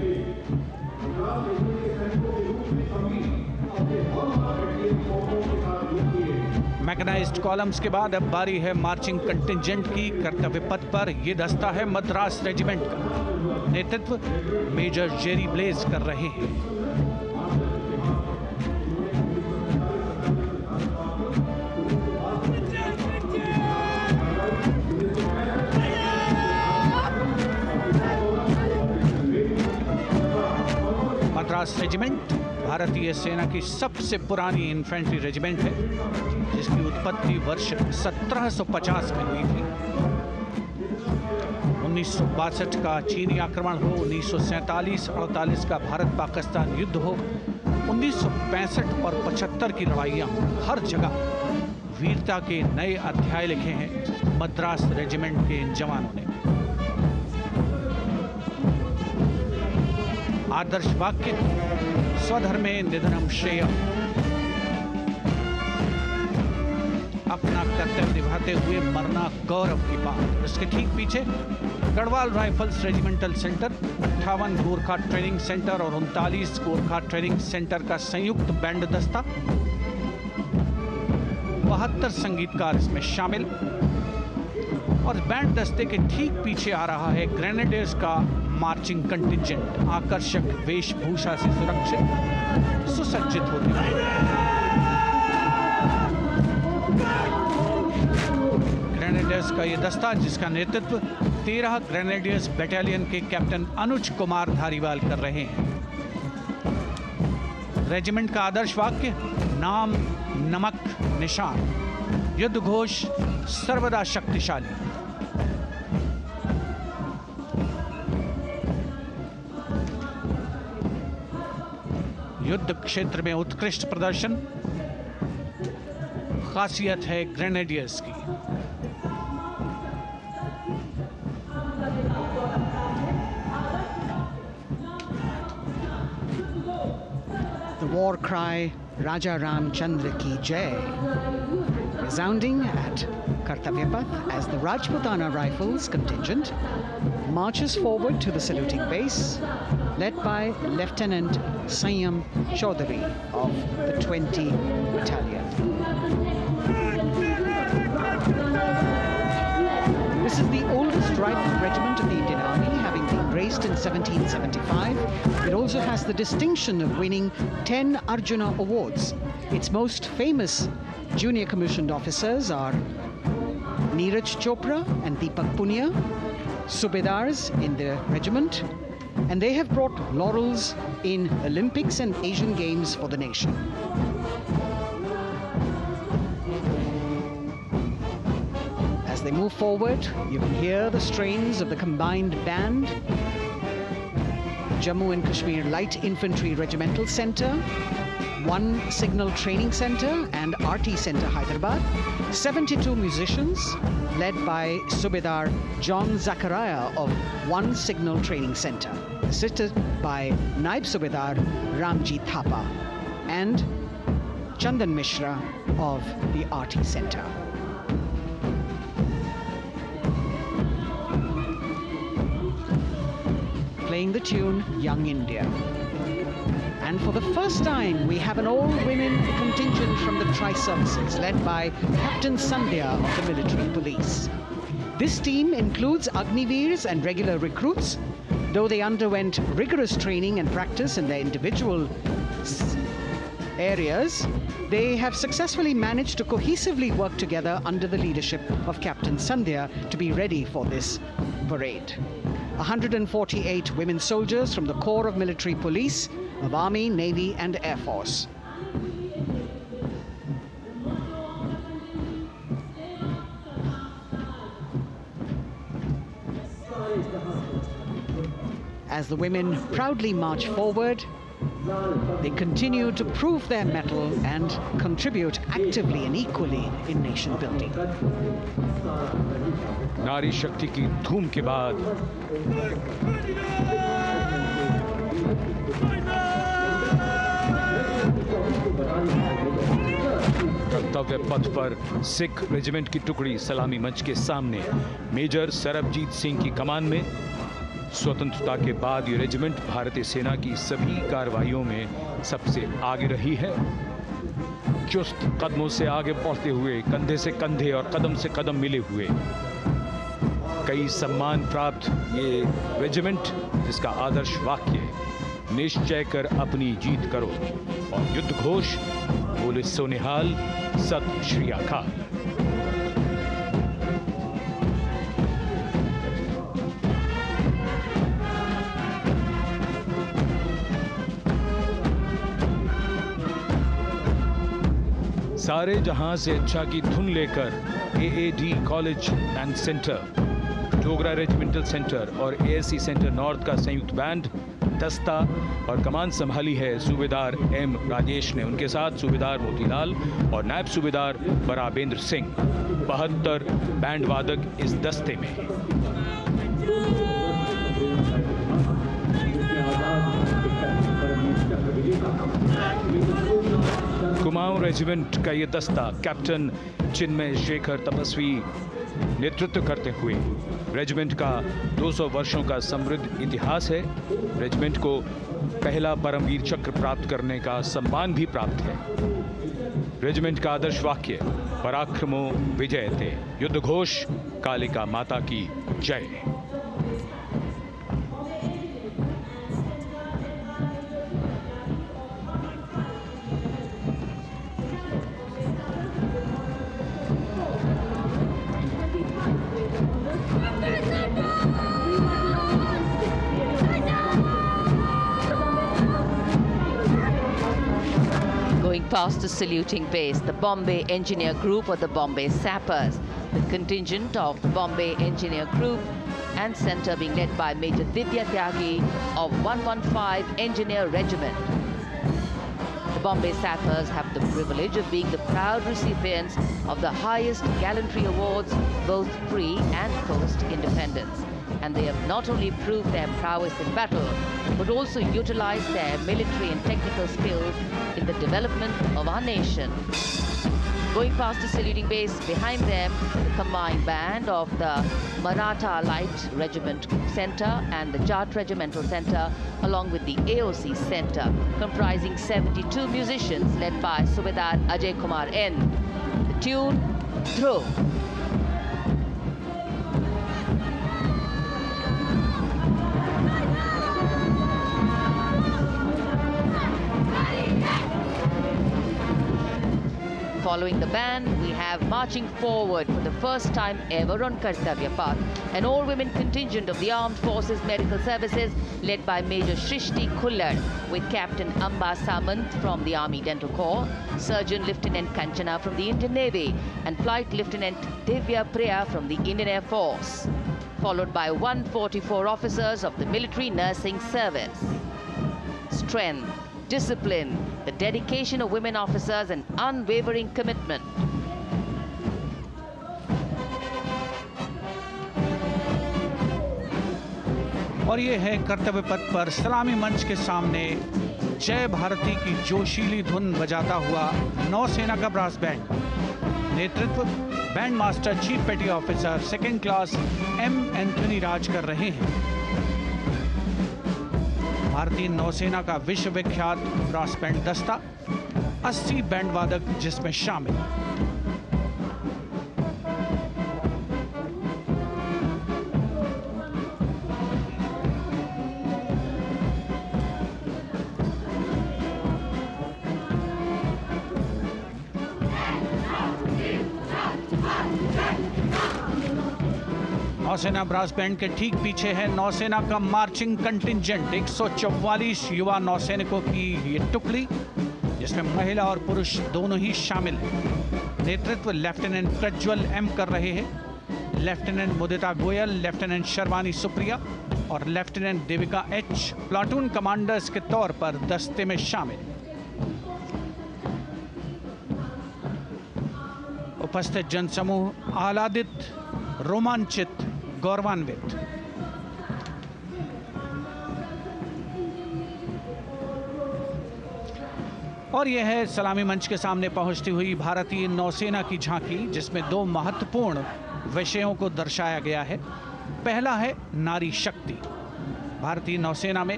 Mechanized columns के बाद अब बारी है marching contingent की। कर्तव्य पथ पर ये दस्ता है मद्रास रेजिमेंट का। नेतृत्व मेजर जेरी ब्लेज कर रहे हैं। मद्रास रेजिमेंट भारतीय सेना की सबसे पुरानी इन्फेंट्री रेजिमेंट है, जिसकी उत्पत्ति वर्ष 1750 में हुई थी। 1962 का चीनी आक्रमण हो, 1947-48 का भारत पाकिस्तान युद्ध हो, 1965 और 75 की लड़ाइयाँ, हर जगह वीरता के नए अध्याय लिखे हैं मद्रास रेजिमेंट के इन जवानों ने। आदर्श वाक्य स्वधर्मे निधनम श्रेय, अपना कर्तव्य निभाते हुए मरना गौरव की बात। इसके ठीक पीछे Garhwal rifles regimental centre, 58 Gorkha training centre और 39 गोरखा ट्रेनिंग सेंटर का संयुक्त बैंड दस्ता, 72 संगीतकार इसमें शामिल। और बैंड दस्ते के ठीक पीछे आ रहा है ग्रेनेडियर्स का मार्चिंग कंटिंजेंट, आकर्षक वेशभूषा से सुरक्षित सुसज्जित होते हैं। ग्रेनेडियर्स का ये दस्ता, जिसका नेतृत्व 13 ग्रेनेडियर्स बटालियन के कैप्टन अनुज कुमार धारीवाल कर रहे हैं। रेजिमेंट का आदर्श वाक्य नाम नमक निशान, युद्ध घोष सर्वदा शक्तिशाली। युद्ध क्षेत्र में उत्कृष्ट प्रदर्शन खासियत है ग्रेनेडियर्स की। The war cry Raja Ramchandra Ki Jai resounding at Kartavya Path as the Rajputana Rifles contingent marches forward to the saluting base, led by Lieutenant Sanyam Chaudhary of the 20 Battalion. This is the oldest rifle regiment of the Indian Army, having been raised in 1775. It also has the distinction of winning 10 Arjuna Awards. Its most famous junior commissioned officers are Neeraj Chopra and Deepak Punia, Subedars in the regiment, and they have brought laurels in Olympics and Asian Games for the nation. they move forward, you can hear the strains of the combined band. Jammu and Kashmir Light Infantry Regimental Centre, 1 Signal Training Centre and RT Centre Hyderabad, 72 musicians led by Subedar John Zachariah of 1 Signal Training Centre, assisted by Naib Subedar Ramji Thapa and Chandan Mishra of the RT Centre. Playing the tune Young India. And for the first time, we have an all-women contingent from the Tri-Services, led by Captain Sandhya of the military police. This team includes Agniveers and regular recruits. Though they underwent rigorous training and practice in their individual areas, they have successfully managed to cohesively work together under the leadership of Captain Sandhya to be ready for this parade. 148 women soldiers from the Corps of Military Police, of Army, Navy and Air Force. As the women proudly march forward, they continue to prove their mettle and contribute actively and equally in nation building. नारी शक्ति की धूम के बाद कर्तव्य पथ पर Sikh regiment की टुकड़ी सलामी मंच के सामने मेजर सरबजीत सिंह की कमान में। स्वतंत्रता के बाद ये रेजिमेंट भारतीय सेना की सभी कार्रवाइयों में सबसे आगे रही है। चुस्त कदमों से आगे बढ़ते हुए, कंधे से कंधे और कदम से कदम मिले हुए, कई सम्मान प्राप्त ये रेजिमेंट, जिसका आदर्श वाक्य निश्चय कर अपनी जीत करो और युद्ध घोष बोले सोनिहाल सत श्री अकाल। सारे जहां से अच्छा की धुन लेकर AAD college and centre, Dogra regimental centre और एएससी सेंटर नॉर्थ का संयुक्त बैंड, दस्ता और कमान संभाली है सूबेदार एम राजेश ने। उनके साथ सूबेदार मोतीलाल और नायब सूबेदार बराबेंद्र सिंह। 72 बैंड वादक इस दस्ते में हैं। कुमाऊं रेजिमेंट का ये दस्ता कैप्टन चिन्मय शेखर तपस्वी नेतृत्व करते हुए, रेजिमेंट का 200 वर्षों का समृद्ध इतिहास है। रेजिमेंट को पहला परमवीर चक्र प्राप्त करने का सम्मान भी प्राप्त है। रेजिमेंट का आदर्श वाक्य पराक्रमो विजयते, युद्ध घोष कालिका माता की जय। Past the saluting base, the Bombay Engineer Group or the Bombay Sappers, the contingent of the Bombay Engineer Group and Centre being led by Major Divya Tyagi of 115 Engineer Regiment. The Bombay Sappers have the privilege of being the proud recipients of the highest gallantry awards, both pre and post independence. And they have not only proved their prowess in battle, but also utilized their military and technical skills in the development of our nation. Going past the saluting base, behind them, the combined band of the Maratha Light Regiment Centre and the Jat Regimental Centre, along with the AOC Centre, comprising 72 musicians led by Subedar Ajay Kumar N. The tune, Throw. Following the band, we have marching forward for the first time ever on Kartavya Path, an all-women contingent of the Armed Forces Medical Services led by Major Shrishti Khullar with Captain Amba Samant from the Army Dental Corps, Surgeon Lieutenant Kanchana from the Indian Navy, and Flight Lieutenant Divya Priya from the Indian Air Force, followed by 144 officers of the Military Nursing Service. Strength, discipline, the dedication of women officers and unwavering commitment. और ये है कर्तव्य पथ पर सलामी मंच के सामने जय भारती की जोशीली धुन बजाता हुआ नौसेना का ब्रास बैंड। नेतृत्व band master chief petty officer second class M Anthony Raj कर रहे हैं। भारतीय नौसेना का विश्व विख्यात ब्रास बैंड दस्ता, 80 बैंड वादक जिसमें शामिल। नौसेना ब्रास बैंड के ठीक पीछे है नौसेना का मार्चिंग कंटिंजेंट, 144 युवा नौसैनिकों की ये टुकड़ी जिसमें महिला और पुरुष दोनों ही शामिल हैं। नेतृत्व लेफ्टिनेंट प्रज्वल एम कर रहे हैं। लेफ्टिनेंट मुदिता गोयल, लेफ्टिनेंट शर्वानी सुप्रिया और lieutenant Devika H platoon commanders के तौर पर दस्ते में शामिल। उपस्थित जनसमूह आह्लादित, रोमांचित, गौरवान्वित। और यह है सलामी मंच के सामने पहुंचती हुई भारतीय नौसेना की झांकी, जिसमें दो महत्वपूर्ण विषयों को दर्शाया गया है। पहला है नारी शक्ति। भारतीय नौसेना में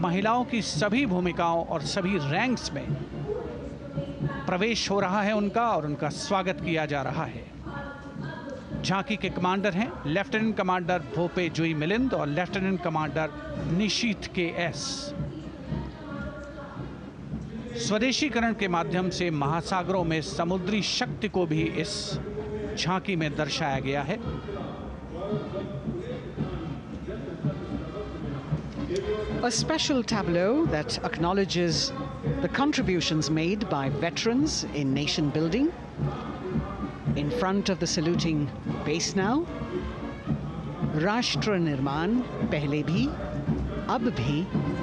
महिलाओं की सभी भूमिकाओं और सभी रैंक्स में प्रवेश हो रहा है उनका, और उनका स्वागत किया जा रहा है। झांकी के कमांडर हैं लेफ्टिनेंट कमांडर भोपे जुई मिलिंद और लेफ्टिनेंट कमांडर निशीथ के एस। स्वदेशीकरण के माध्यम से महासागरों में समुद्री शक्ति को भी इस झांकी में दर्शाया गया है। A special tableau that acknowledges the contributions made by veterans in nation building. In front of the saluting base now, राष्ट्र निर्माण पहले भी, अब भी,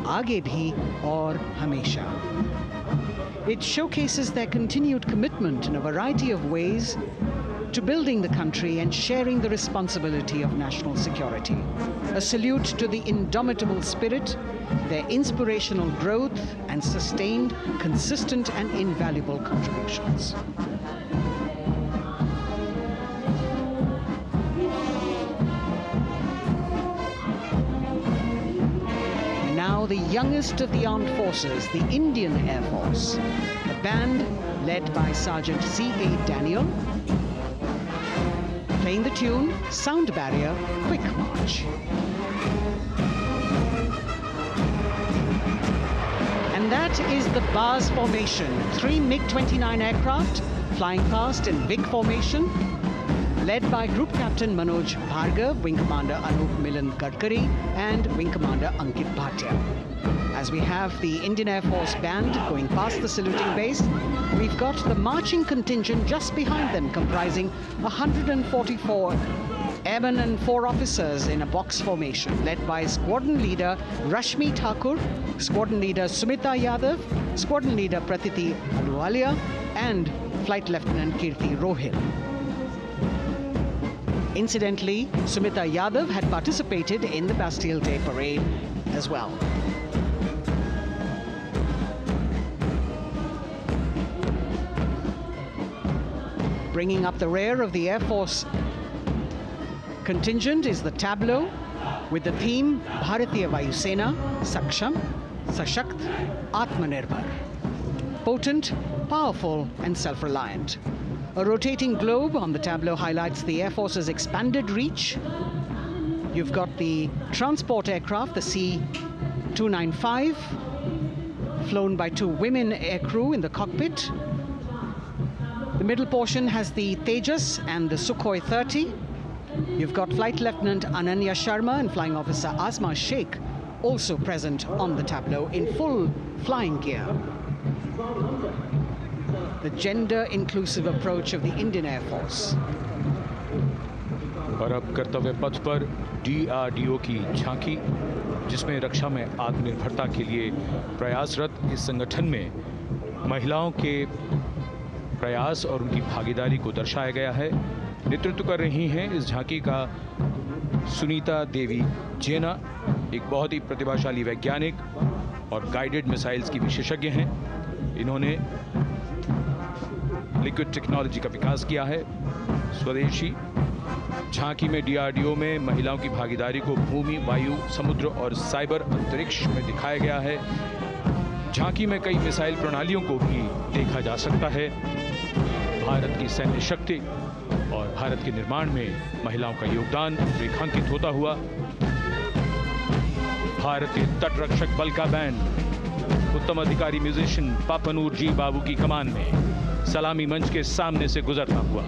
आगे भी और हमेशा. It showcases their continued commitment in a variety of ways to building the country and sharing the responsibility of national security. A salute to the indomitable spirit, their inspirational growth and sustained, consistent and invaluable contributions. Now the youngest of the armed forces, the Indian Air Force, a band led by Sergeant C.A. Daniel, playing the tune Sound Barrier Quick March. And that is the bars formation, 3 MiG-29 aircraft flying past in big formation, led by Group Captain Manoj Bhargav, Wing Commander Anup Milan Gadkari, and Wing Commander Ankit Bhatia. As we have the Indian Air Force band going past the saluting base, we've got the marching contingent just behind them, comprising 144 airmen and 4 officers in a box formation, led by Squadron Leader Rashmi Thakur, Squadron Leader Sumita Yadav, Squadron Leader Pratiti Aluwalia, and Flight Lieutenant Kirti Rohil. Incidentally, Sumita Yadav had participated in the Bastille Day parade as well. Bringing up the rear of the Air Force contingent is the tableau with the theme Bharatiya Vayu Sena, Saksham, Sashakt, Atmanirbhar. Potent, powerful and self-reliant. A rotating globe on the tableau highlights the Air Force's expanded reach. You've got the transport aircraft, the C-295, flown by 2 women aircrew in the cockpit. The middle portion has the Tejas and the Sukhoi 30. You've got Flight Lieutenant Ananya Sharma and Flying Officer Asma Sheikh also present on the tableau in full flying gear. The gender-inclusive approach of the Indian Air Force. और अब कर्तव्य पथ पर DRDO की झांकी, जिसमें रक्षा में आत्मनिर्भरता के लिए प्रयासरत इस संगठन में महिलाओं के प्रयास और उनकी भागीदारी को दर्शाया गया है। नेतृत्व कर रही हैं इस झांकी का सुनीता देवी जेना, एक बहुत ही प्रतिभाशाली वैज्ञानिक और गाइडेड मिसाइल्स की विशेषज्ञ हैं। इन्होंने लिक्विड टेक्नोलॉजी का विकास किया है, स्वदेशी। झांकी में DRDO में महिलाओं की भागीदारी को भूमि, वायु, समुद्र और साइबर अंतरिक्ष में दिखाया गया है। झांकी में कई मिसाइल प्रणालियों को भी देखा जा सकता है। भारत की सैन्य शक्ति और भारत के निर्माण में महिलाओं का योगदान रेखांकित होता हुआ। भारतीय तटरक्षक बल का बैंड उत्तम अधिकारी म्यूजिशियन पापनूर जी बाबू की कमान में सलामी मंच के सामने से गुजरता हुआ।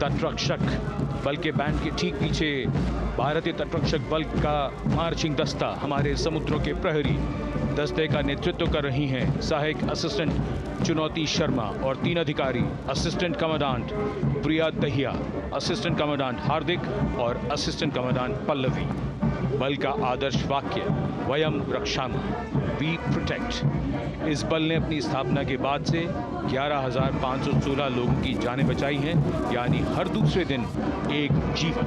तटरक्षक बल के बैंड के ठीक पीछे भारतीय तटरक्षक बल का मार्चिंग दस्ता हमारे समुद्रों के प्रहरी दस्ते का नेतृत्व कर रही हैं सहायक असिस्टेंट चुनौती शर्मा और 3 अधिकारी, असिस्टेंट कमांडेंट प्रिया दहिया, असिस्टेंट कमांडेंट हार्दिक और असिस्टेंट कमांडेंट पल्लवी। बल का आदर्श वाक्य वयम रक्षामः, वी प्रोटेक्ट। इस बल ने अपनी स्थापना के बाद से 11,516 लोगों की जानें बचाई हैं, यानी हर दूसरे दिन एक जीवन।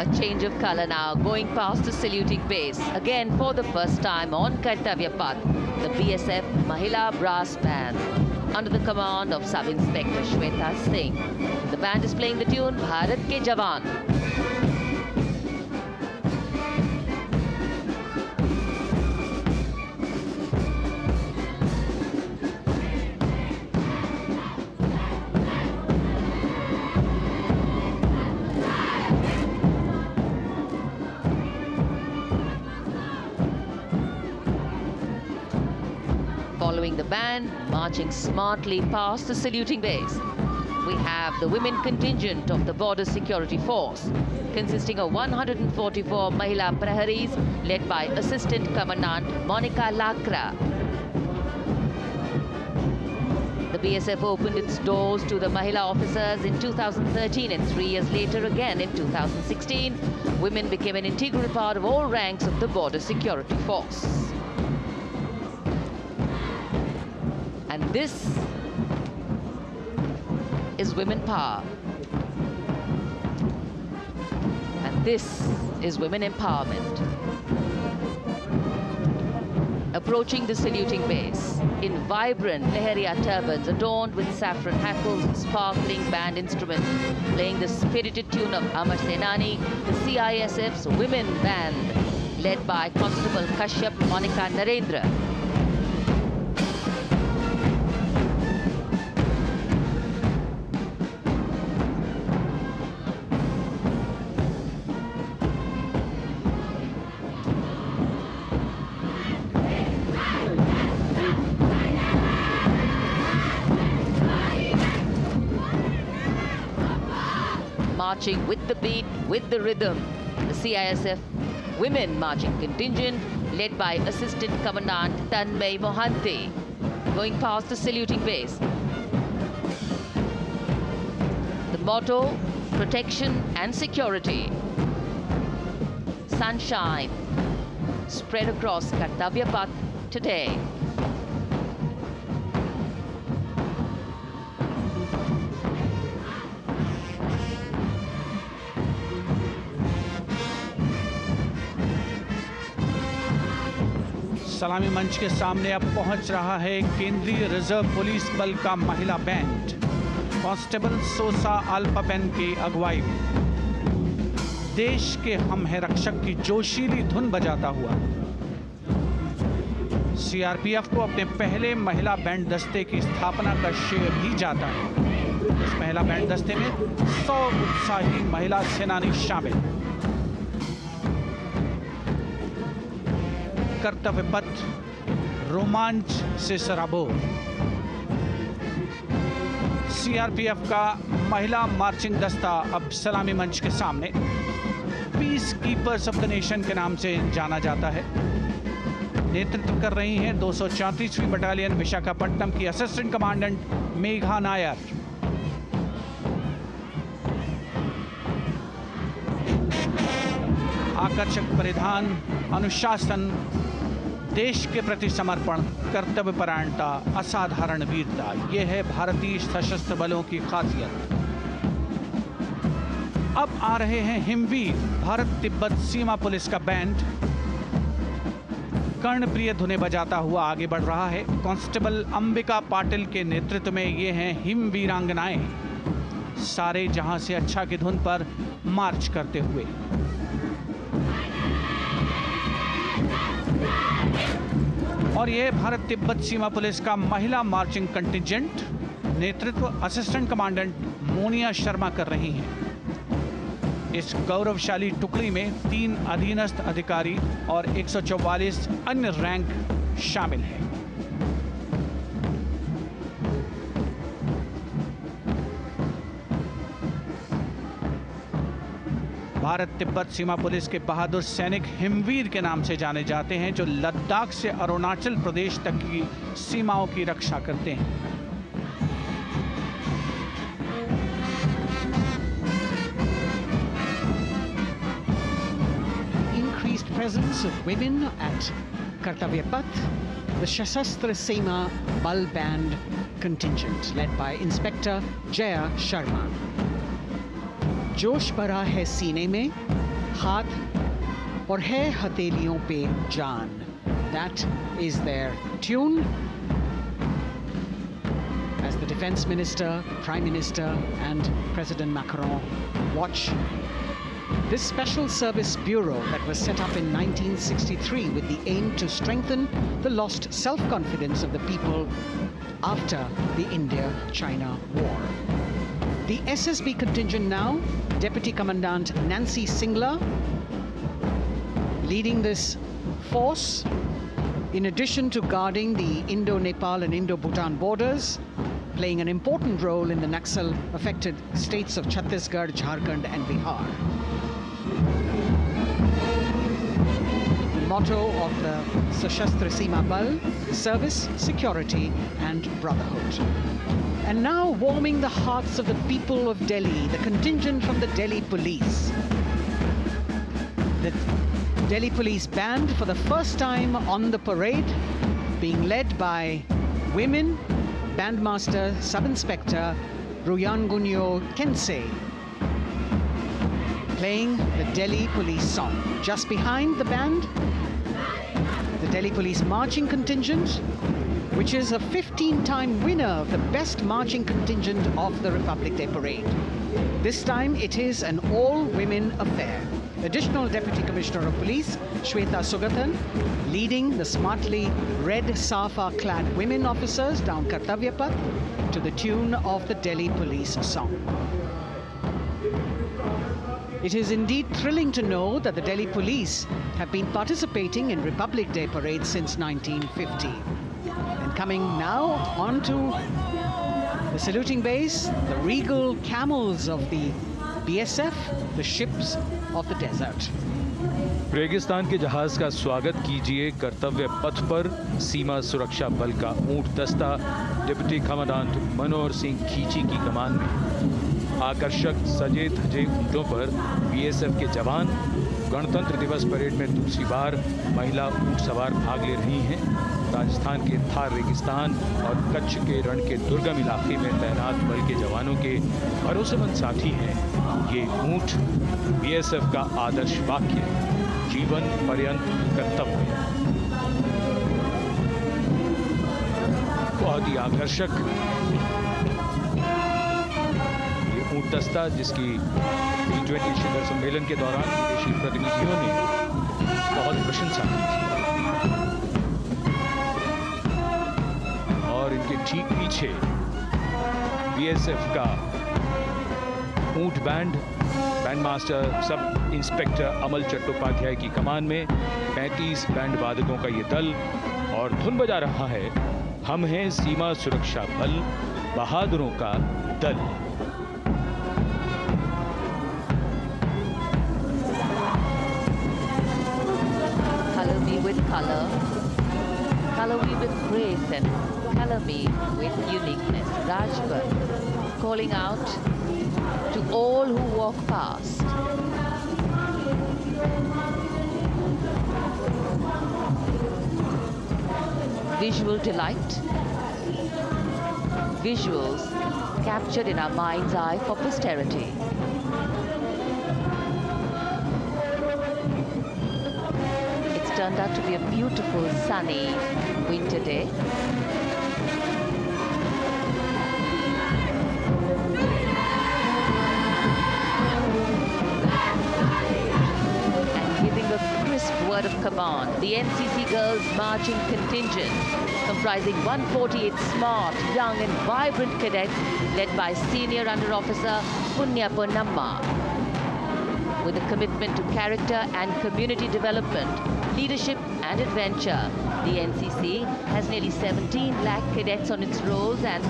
A change of color now, going past the saluting base. Again, for the first time on Kartavya Path, the BSF Mahila Brass Band, under the command of Sub-Inspector Shweta Singh. The band is playing the tune Bharat Ke Jawan. Following the band, marching smartly past the saluting base, we have the women contingent of the Border Security Force, consisting of 144 Mahila Praharis, led by Assistant Commandant Monica Lakra. The BSF opened its doors to the Mahila officers in 2013, and 3 years later again in 2016, women became an integral part of all ranks of the Border Security Force. And this is women power. And this is women empowerment. Approaching the saluting base in vibrant Leheria turbans adorned with saffron hackles and sparkling band instruments, playing the spirited tune of Amar Senani, the CISF's women band, led by Constable Kashyap Monica Narendra. Marching with the beat, with the rhythm, the CISF Women Marching Contingent, led by Assistant Commandant Tanmay Mohanty, going past the saluting base. The motto, protection and security. Sunshine spread across Kartavya Path today. सलामी मंच के सामने अब पहुंच रहा है केंद्रीय reserve police बल का महिला बैंड। कांस्टेबल सोसा अल्पापेन की अगुवाई में देश के हम है रक्षक की जोशीली धुन बजाता हुआ सीआरपीएफ को अपने पहले महिला बैंड दस्ते की स्थापना का श्रेय भी जाता है। इस महिला बैंड दस्ते में 100 उत्साही महिला सेनानी शामिल। कर्तव्य पथ रोमांच से सराबोर। सीआरपीएफ का महिला मार्चिंग दस्ता अब सलामी मंच के सामने peace keepers of the nation के नाम से जाना जाता है। नेतृत्व कर रही हैं 234वीं बटालियन विशाखापट्टनम की असिस्टेंट कमांडेंट मेघा नायर। आकर्षक परिधान, अनुशासन, देश के प्रति समर्पण, कर्तव्यपरायणता, असाधारण वीरता, यह है भारतीय सशस्त्र बलों की खासियत। अब आ रहे हैं हिमवीर भारत तिब्बत सीमा पुलिस का बैंड कर्णप्रिय धुनें बजाता हुआ आगे बढ़ रहा है। कांस्टेबल अंबिका पाटिल के नेतृत्व में ये हैं हिम वीरांगनाएं, सारे जहां से अच्छा की धुन पर मार्च करते हुए। और यह भारत तिब्बत सीमा पुलिस का महिला मार्चिंग कंटिजेंट, नेतृत्व असिस्टेंट कमांडेंट मोनिया शर्मा कर रही हैं। इस गौरवशाली टुकड़ी में 3 अधीनस्थ अधिकारी और 144 अन्य रैंक शामिल हैं। भारत तिब्बत सीमा पुलिस के बहादुर सैनिक हिमवीर के नाम से जाने जाते हैं, जो लद्दाख से अरुणाचल प्रदेश तक की सीमाओं की रक्षा करते हैं। Presence of women at Kartavya Path, the Shasastra Seema Bal Band contingent led by Inspector Jaya Sharma. जोश भरा है सीने में, हाथ और है हथेलियों पे जान. That is their tune. As the Defense Minister, Prime Minister and President Macron watch this Special Service Bureau that was set up in 1963 with the aim to strengthen the lost self-confidence of the people after the India-China War. The SSB contingent now, Deputy Commandant Nancy Singla, leading this force, in addition to guarding the Indo-Nepal and Indo-Bhutan borders, playing an important role in the Naxal-affected states of Chhattisgarh, Jharkhand and Bihar. The motto of the Sashastra Seema Bal, service, security and brotherhood. And now warming the hearts of the people of Delhi, the contingent from the Delhi Police. The Delhi Police Band for the first time on the parade, being led by women, Bandmaster Sub-Inspector Ruyangunyo Kensei, playing the Delhi Police song. Just behind the band, the Delhi Police marching contingent, which is a 15-time winner of the best marching contingent of the Republic Day Parade. This time it is an all-women affair. Additional Deputy Commissioner of Police, Shweta Sugathan, leading the smartly red safa-clad women officers down Kartavya Path to the tune of the Delhi Police song. It is indeed thrilling to know that the Delhi Police have been participating in Republic Day parades since 1950. And coming now onto the saluting base, the regal camels of the BSF, the ships of the desert. रेगिस्तान के जहाज का स्वागत कीजिए कर्तव्य पथ पर सीमा सुरक्षा बल का ऊंट दस्ता डिप्टी कमांडेंट मनोहर सिंह खींची की कमान में। आकर्षक सजे धजे ऊंटों पर बीएसएफ के जवान गणतंत्र दिवस परेड में दूसरी बार महिला ऊंट सवार भाग ले रही हैं। राजस्थान के थार रेगिस्तान और कच्छ के रण के दुर्गम इलाके में तैनात बल के जवानों के भरोसेमंद साथी हैं। ये ऊंट बीएसएफ का आदर्श वाक्य, जीवन पर्यंत कर्तव्य। बहुत ही आकर्षक मजबूत दस्ता जिसकी G20 शिखर सम्मेलन के दौरान विदेशी प्रतिनिधियों ने बहुत प्रशंसा की थी। और इनके ठीक पीछे BSF का ऊंट बैंड मास्टर सब इंस्पेक्टर अमल चट्टोपाध्याय की कमान में 35 बैंड वादकों का ये दल और धुन बजा रहा है हम हैं सीमा सुरक्षा बल, बहादुरों का दल। Color me with color, color me with grace, and color me with uniqueness. Rajpath calling out to all who walk past. Visual delight, visuals captured in our mind's eye for posterity. It's turned out to be a beautiful sunny winter day. Word of command, the NCC Girls Marching Contingent, comprising 148 smart, young and vibrant cadets led by Senior Under Officer Punya Ponnamma. With a commitment to character and community development, leadership and adventure, the NCC has nearly 17 lakh cadets on its rolls and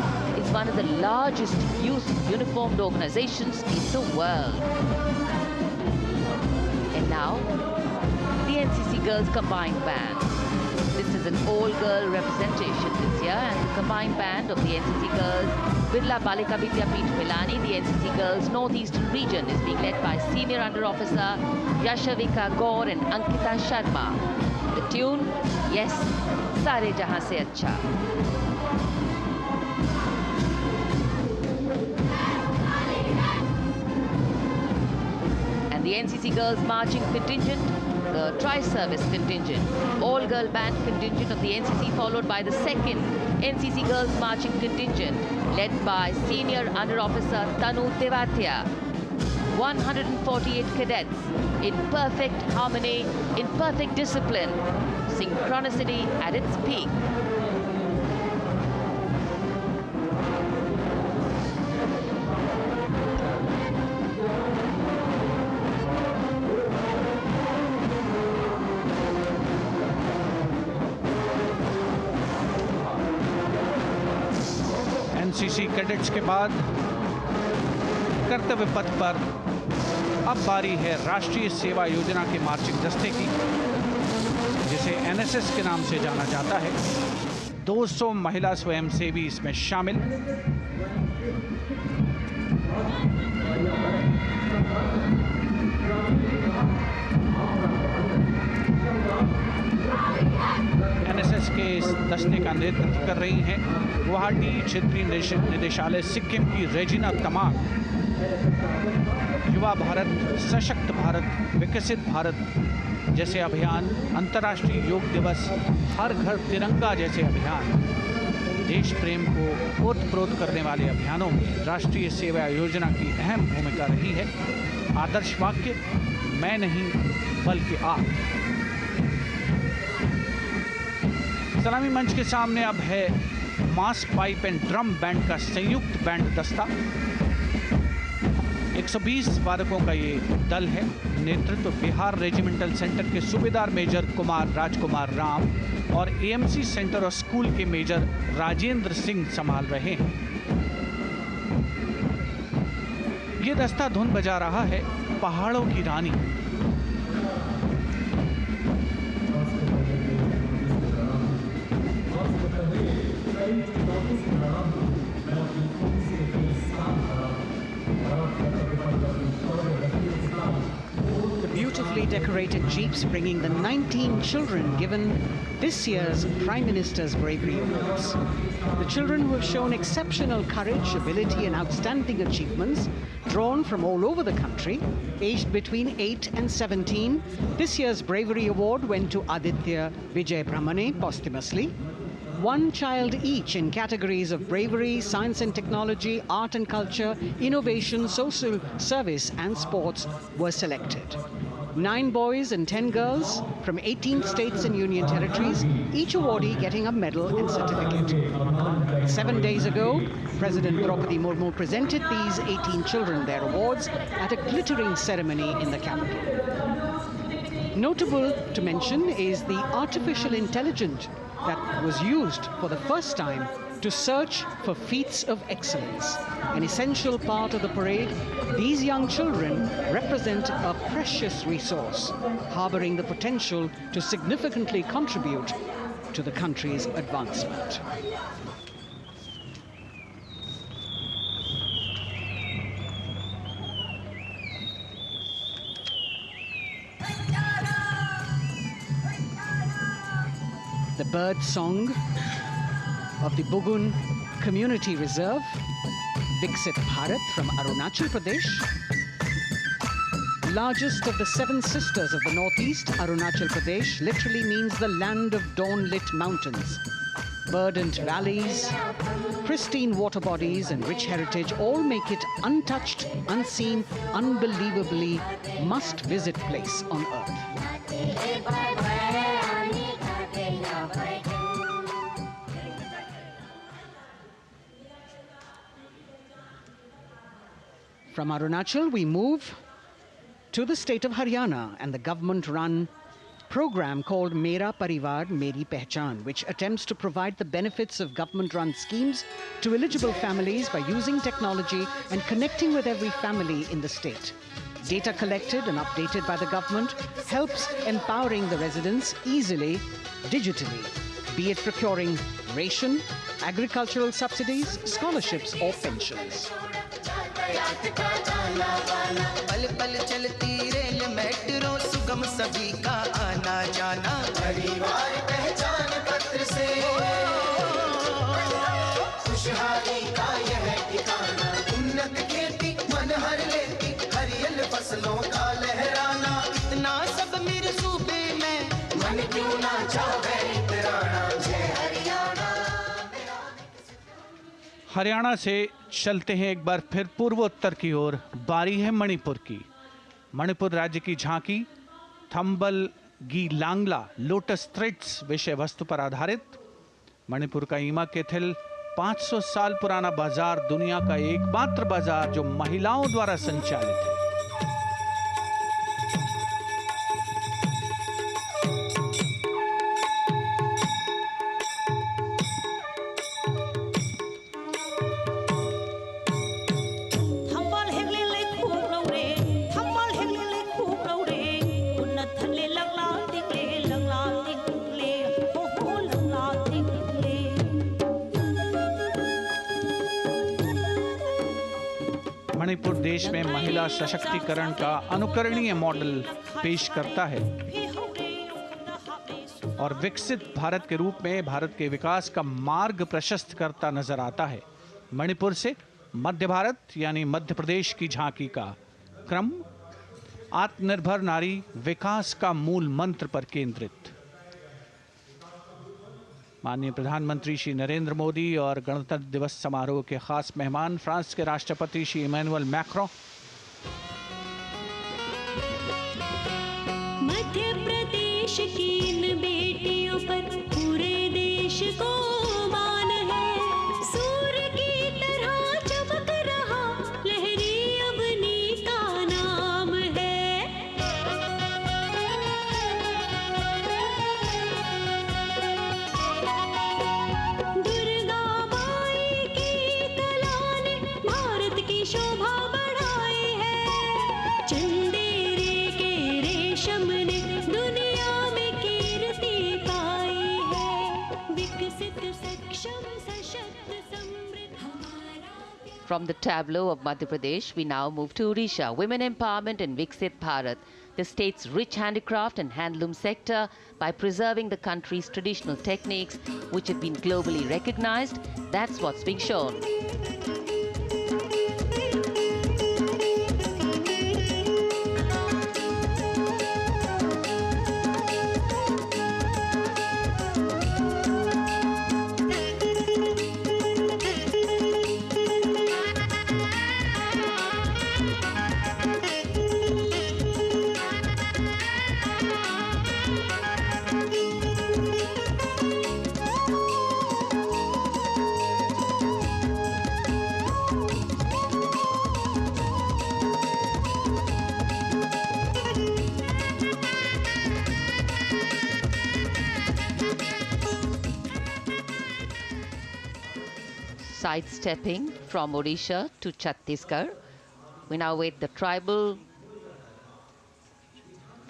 is one of the largest youth uniformed organizations in the world. And now, the NCC Girls Combined Band. This is an all-girl representation this year, and the combined band of the NCC Girls Barla Balika Vidyapeeth Milani, the NCC Girls Northeastern region, is being led by Senior Under Officer Yashavika Gaur and Ankita Sharma. The tune, yes, Sare Jahan Se Acha. And the NCC Girls Marching Contingent, the Tri-Service Contingent, all-girl band contingent of the NCC, followed by the second NCC Girls Marching Contingent, led by Senior Under Officer Tanu Tevatia. 148 cadets in perfect harmony, in perfect discipline, synchronicity at its peak. NCC cadets के बाद कर्तव्य पथ पर अब बारी है राष्ट्रीय सेवा योजना के मार्चिंग दस्ते की, जिसे एनएसएस के नाम से जाना जाता है। 200 महिला स्वयंसेवी इसमें शामिल। एनएसएस के इस दस्ते का नेतृत्व कर रही हैं गुवाहाटी क्षेत्रीय निदेशालय सिक्किम की रेजिना तमांग। युवा भारत, सशक्त भारत, विकसित भारत जैसे अभियान, अंतर्राष्ट्रीय योग दिवस, हर घर तिरंगा जैसे अभियान, देश प्रेम को ओतप्रोत करने वाले अभियानों में राष्ट्रीय सेवा योजना की अहम भूमिका रही है। आदर्श वाक्य, मैं नहीं बल्कि आप। सलामी मंच के सामने अब है मास पाइप एंड ड्रम बैंड का संयुक्त बैंड दस्ता। 120 वादकों का ये दल है। नेतृत्व बिहार रेजिमेंटल सेंटर के सूबेदार मेजर कुमार राजकुमार राम और एएमसी सेंटर और स्कूल के मेजर राजेंद्र सिंह संभाल रहे हैं। ये दस्ता धुन बजा रहा है पहाड़ों की रानी। Beautifully decorated jeeps bringing the 19 children given this year's Prime Minister's Bravery Awards. The children who have shown exceptional courage, ability and outstanding achievements, drawn from all over the country, aged between 8 and 17. This year's Bravery Award went to Aditya Vijay Brahmane posthumously. 1 child each in categories of bravery, science and technology, art and culture, innovation, social service and sports were selected. 9 boys and 10 girls from 18 states and union territories, each awardee getting a medal and certificate. 7 days ago, President Draupadi Murmu presented these 18 children their awards at a glittering ceremony in the capital. Notable to mention is the artificial intelligence that was used for the first time to search for feats of excellence. An essential part of the parade, these young children represent a precious resource, harboring the potential to significantly contribute to the country's advancement. The bird song of the Bugun Community Reserve, Viksit Bharat from Arunachal Pradesh. Largest of the 7 sisters of the Northeast, Arunachal Pradesh literally means the land of dawn-lit mountains. Verdant valleys, pristine water bodies and rich heritage all make it untouched, unseen, unbelievably must-visit place on earth. From Arunachal, we move to the state of Haryana and the government-run program called Mera Parivar Meri Pehchan, which attempts to provide the benefits of government-run schemes to eligible families by using technology and connecting with every family in the state. Data collected and updated by the government helps empowering the residents easily, digitally, be it procuring ration, agricultural subsidies, scholarships or pensions. पल पल चलती rail metro सुगम सभी का आना जाना परिवार पहचान पत्र से खुशहाली का यह ठिकाना उन्नत खेती मन हर लेती हरियल फसलों का लहराना इतना सब मेरे सूबे में मन क्यों ना चाहे इतराना जय हरियाणा। हरियाणा से चलते हैं एक बार फिर पूर्वोत्तर की ओर। बारी है मणिपुर की। मणिपुर राज्य की झांकी थंबल गी लांगला लोटस थ्रेड्स विषय वस्तु पर आधारित। मणिपुर का ईमा केथिल 500 साल पुराना बाजार, दुनिया का एकमात्र बाजार जो महिलाओं द्वारा संचालित है। मणिपुर देश में महिला सशक्तिकरण का अनुकरणीय मॉडल पेश करता है और विकसित भारत के रूप में भारत के विकास का मार्ग प्रशस्त करता नजर आता है। मणिपुर से मध्य भारत यानी मध्य प्रदेश की झांकी का क्रम आत्मनिर्भर नारी विकास का मूल मंत्र पर केंद्रित। माननीय प्रधानमंत्री श्री नरेंद्र मोदी और गणतंत्र दिवस समारोह के खास मेहमान फ्रांस के राष्ट्रपति श्री इमैनुअल मैक्रों, मध्य प्रदेश की इन बेटियों पर पूरे देश को मान है। सूर्य की तरह चमक रहा लहरी अवनी का नाम है। दुर्गा माई की कला ने भारत की शोभा बढ़ाई है। चंदेरे के रेशम ने दुनिया में कीर्ति पाई है। विकसित सक्षम सशक्त समृद्ध हमारा प्यार। From the tableau of Madhya Pradesh, we now move to Odisha. Women empowerment in Viksit Bharat, the state's rich handicraft and handloom sector, by preserving the country's traditional techniques, which have been globally recognized. That's what's being shown. sidestepping from Odisha to Chhattisgarh. We now wait the tribal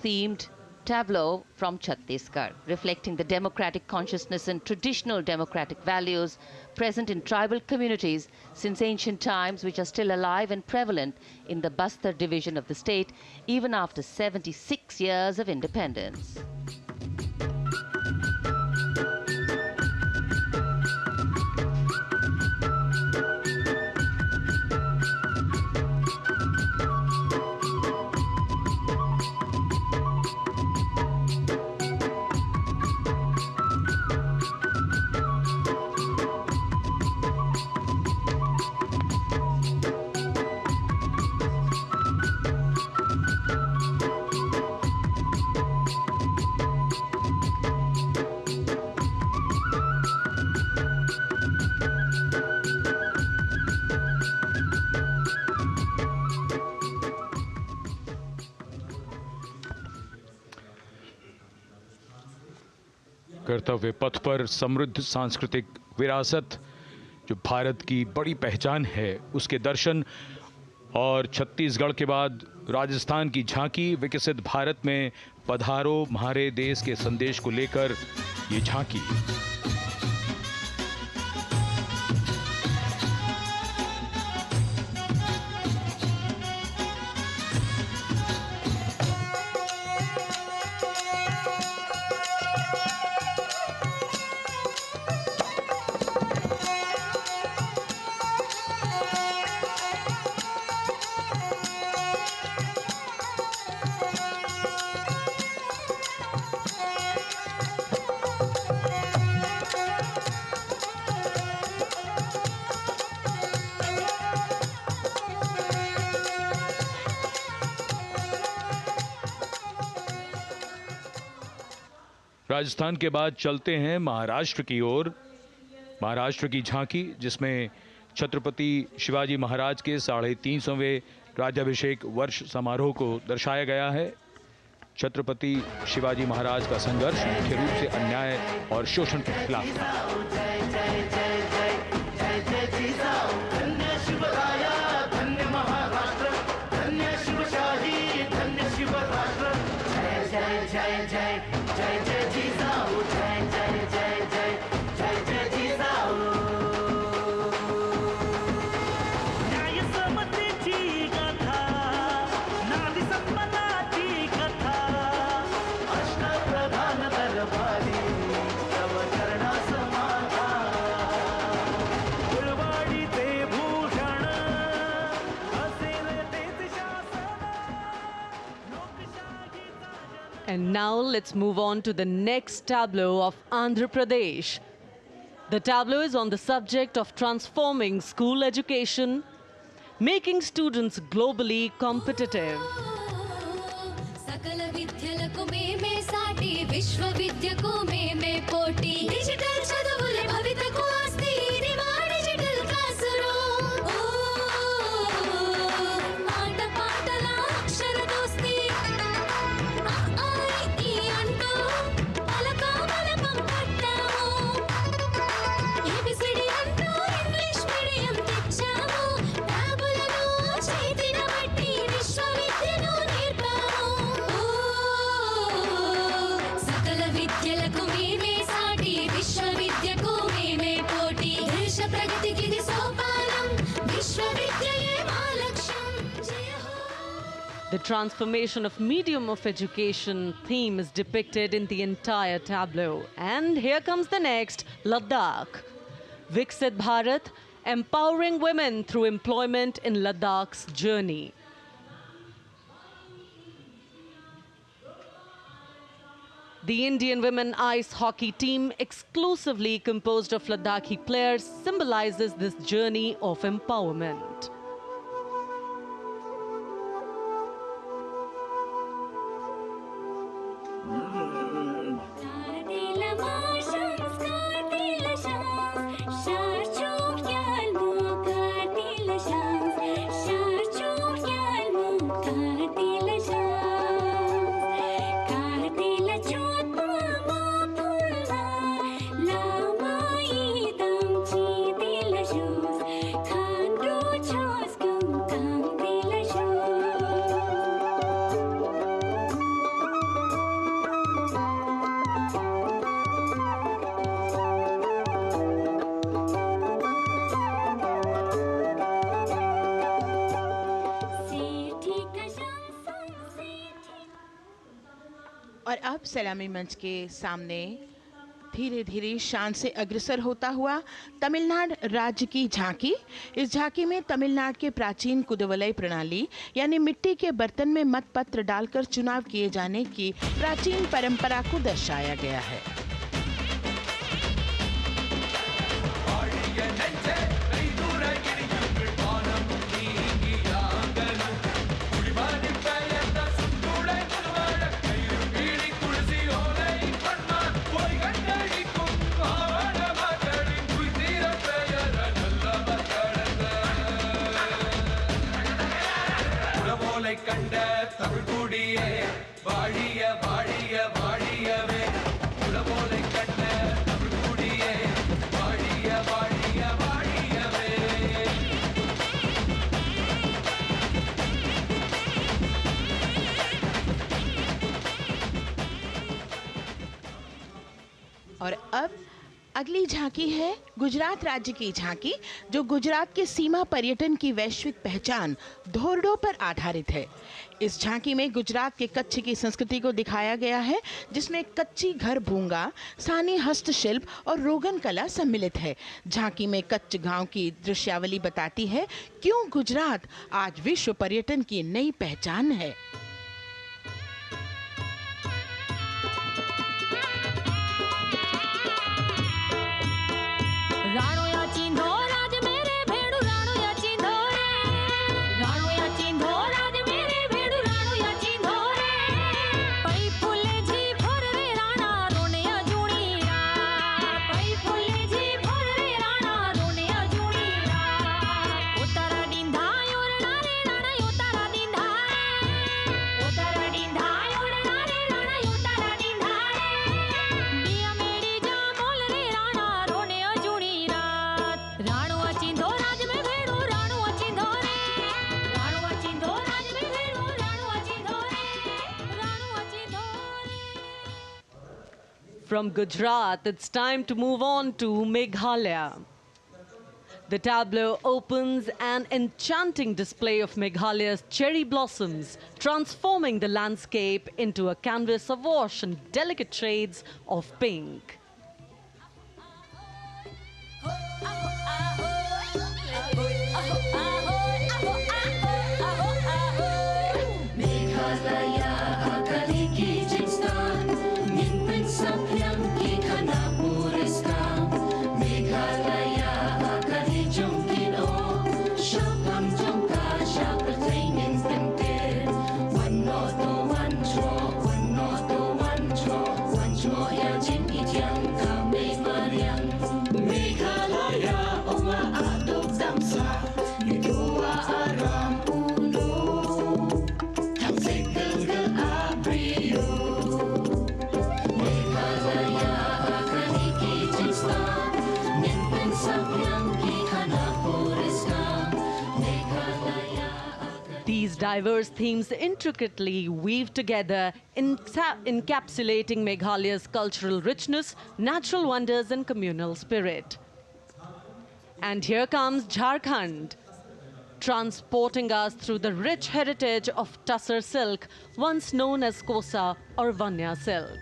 themed tableau from Chhattisgarh, reflecting the democratic consciousness and traditional democratic values present in tribal communities since ancient times, which are still alive and prevalent in the Bastar division of the state, even after 76 years of independence. कर्तव्य पथ पर समृद्ध सांस्कृतिक विरासत जो भारत की बड़ी पहचान है उसके दर्शन, और छत्तीसगढ़ के बाद राजस्थान की झांकी विकसित भारत में पधारो म्हारे देश के संदेश को लेकर ये झांकी। राजस्थान के बाद चलते हैं महाराष्ट्र की ओर। महाराष्ट्र की झांकी जिसमें छत्रपति शिवाजी महाराज के 350वें राज्याभिषेक वर्ष समारोह को दर्शाया गया है। छत्रपति शिवाजी महाराज का संघर्ष मुख्य रूप से अन्याय और शोषण के खिलाफ था। And now let's move on to the next tableau of Andhra Pradesh. The tableau is on the subject of transforming school education, making students globally competitive. The transformation of medium of education theme is depicted in the entire tableau. And here comes the next, Ladakh. Viksit Bharat, empowering women through employment in Ladakh's journey. The Indian women ice hockey team, exclusively composed of Ladakhi players, symbolizes this journey of empowerment. Shoes. और अब सलामी मंच के सामने धीरे धीरे शान से अग्रसर होता हुआ तमिलनाडु राज्य की झांकी। इस झांकी में तमिलनाडु के प्राचीन कुदवलई प्रणाली यानी मिट्टी के बर्तन में मतपत्र डालकर चुनाव किए जाने की प्राचीन परंपरा को दर्शाया गया है। और अब अगली झांकी है गुजरात राज्य की झांकी, जो गुजरात के सीमा पर्यटन की वैश्विक पहचान धोरडो पर आधारित है। इस झांकी में गुजरात के कच्छ की संस्कृति को दिखाया गया है, जिसमें कच्ची घर भूंगा, स्थानीय हस्तशिल्प और रोगन कला सम्मिलित है। झांकी में कच्छ गांव की दृश्यावली बताती है क्यों गुजरात आज विश्व पर्यटन की नई पहचान है। From Gujarat, it's time to move on to Meghalaya. The tableau opens an enchanting display of Meghalaya's cherry blossoms, transforming the landscape into a canvas awash in delicate shades of pink. These diverse themes intricately weave together, encapsulating Meghalaya's cultural richness, natural wonders, and communal spirit. And here comes Jharkhand, transporting us through the rich heritage of Tussar silk, once known as Kosa or Vanya silk.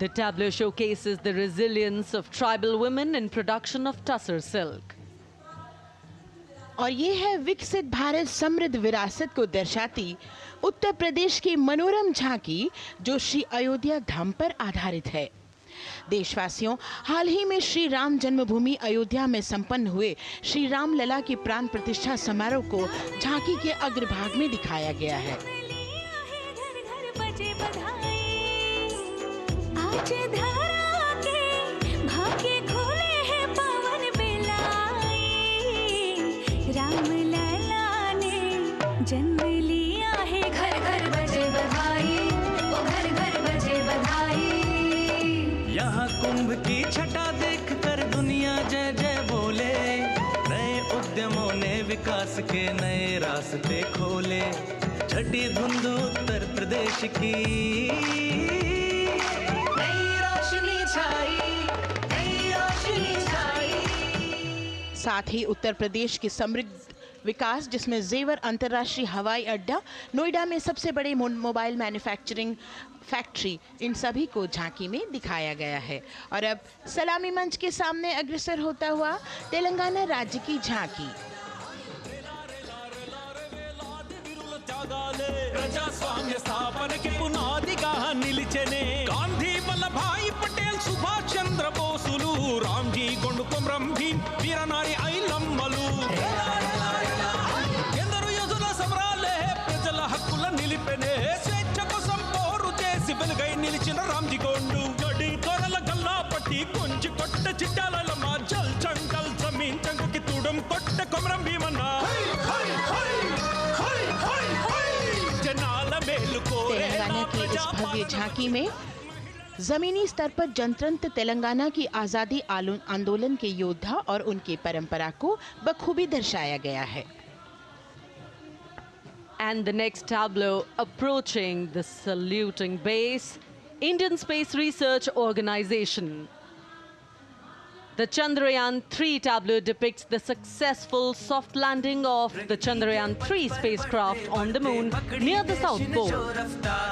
The tableau showcases the resilience of tribal women in production of Tussar silk. और ये है विकसित भारत समृद्ध विरासत को दर्शाती उत्तर प्रदेश की मनोरम झांकी, जो श्री अयोध्या धाम पर आधारित है। देशवासियों, हाल ही में श्री राम जन्मभूमि अयोध्या में संपन्न हुए श्री राम लला की प्राण प्रतिष्ठा समारोह को झांकी के अग्रभाग में दिखाया गया है। आज धरा के जन्म लिया है, घर घर बजे बधाई, ओ घर घर बजे बधाई। यहाँ कुंभ की छटा देख कर दुनिया जय जय बोले, नए उद्यमों ने विकास के नए रास्ते खोले। छठी धुंध उत्तर प्रदेश की नई रोशनी छाई, नई रोशनी छाई। साथ ही उत्तर प्रदेश की समृद्ध विकास, जिसमें जेवर अंतर्राष्ट्रीय हवाई अड्डा, नोएडा में सबसे बड़े मोबाइल मैन्युफैक्चरिंग फैक्ट्री, इन सभी को झांकी में दिखाया गया है। और अब सलामी मंच के सामने अग्रसर होता हुआ तेलंगाना राज्य की झांकी। ప్రజాస్వామ్య స్థాపనకి పునాదిగా నిలిచెనే గాంధీ వల్లభాయ్ పటేల్ సుభాష్ చంద్ర బోసులు రామ్జీ గొండు కొమరం భీం వీరనారి ఐలమ్మలు ఎందరో యోధుల సమరాలే ప్రజల హక్కుల నిలిపెనే స్వేచ్ఛ కోసం పోరు చేసి వెలుగై నిలిచిన రామ్జీ గొండు గడి తొరల గల్లా పట్టి కొంచి కొట్ట చిట్టాలమ్మ జల్ జంగల్ జమీన్ చంగుకి తూడం కొట్ట కొమరం భీమన్న तेलंगाना की इस भव्य झांकी में जमीनी स्तर पर जनतंत्र तेलंगाना की आज़ादी आंदोलन के योद्धा और उनकी परंपरा को बखूबी दर्शाया गया है। And the next tableau approaching the saluting base, Indian Space Research Organization. The Chandrayaan-3 tableau depicts the successful soft landing of the Chandrayaan-3 spacecraft on the moon near the South Pole.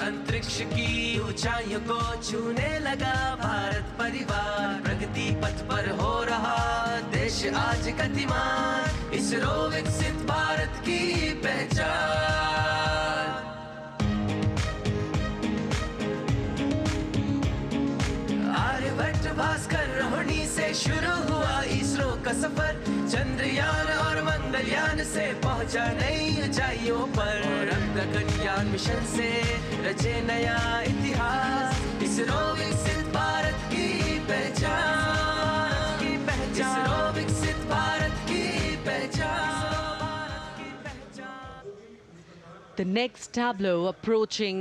अंतरिक्ष की ऊंचाइयों को छूने लगा भारत परिवार, प्रगति पथ पर हो रहा देश आज गतिमान, इसरो विकसित भारत की पहचान। आर्यभट्ट भास्कर रोहिणी से शुरू हुआ इसरो का सफर, चंद्रयान और मंगलयान से पहुंचा नई ऊंचाइयों पर, अब गगनयान मिशन से रचे नया इतिहास, इसरो विकसित भारत की पहचान, इसरो विकसित भारत की पहचान। The next tableau approaching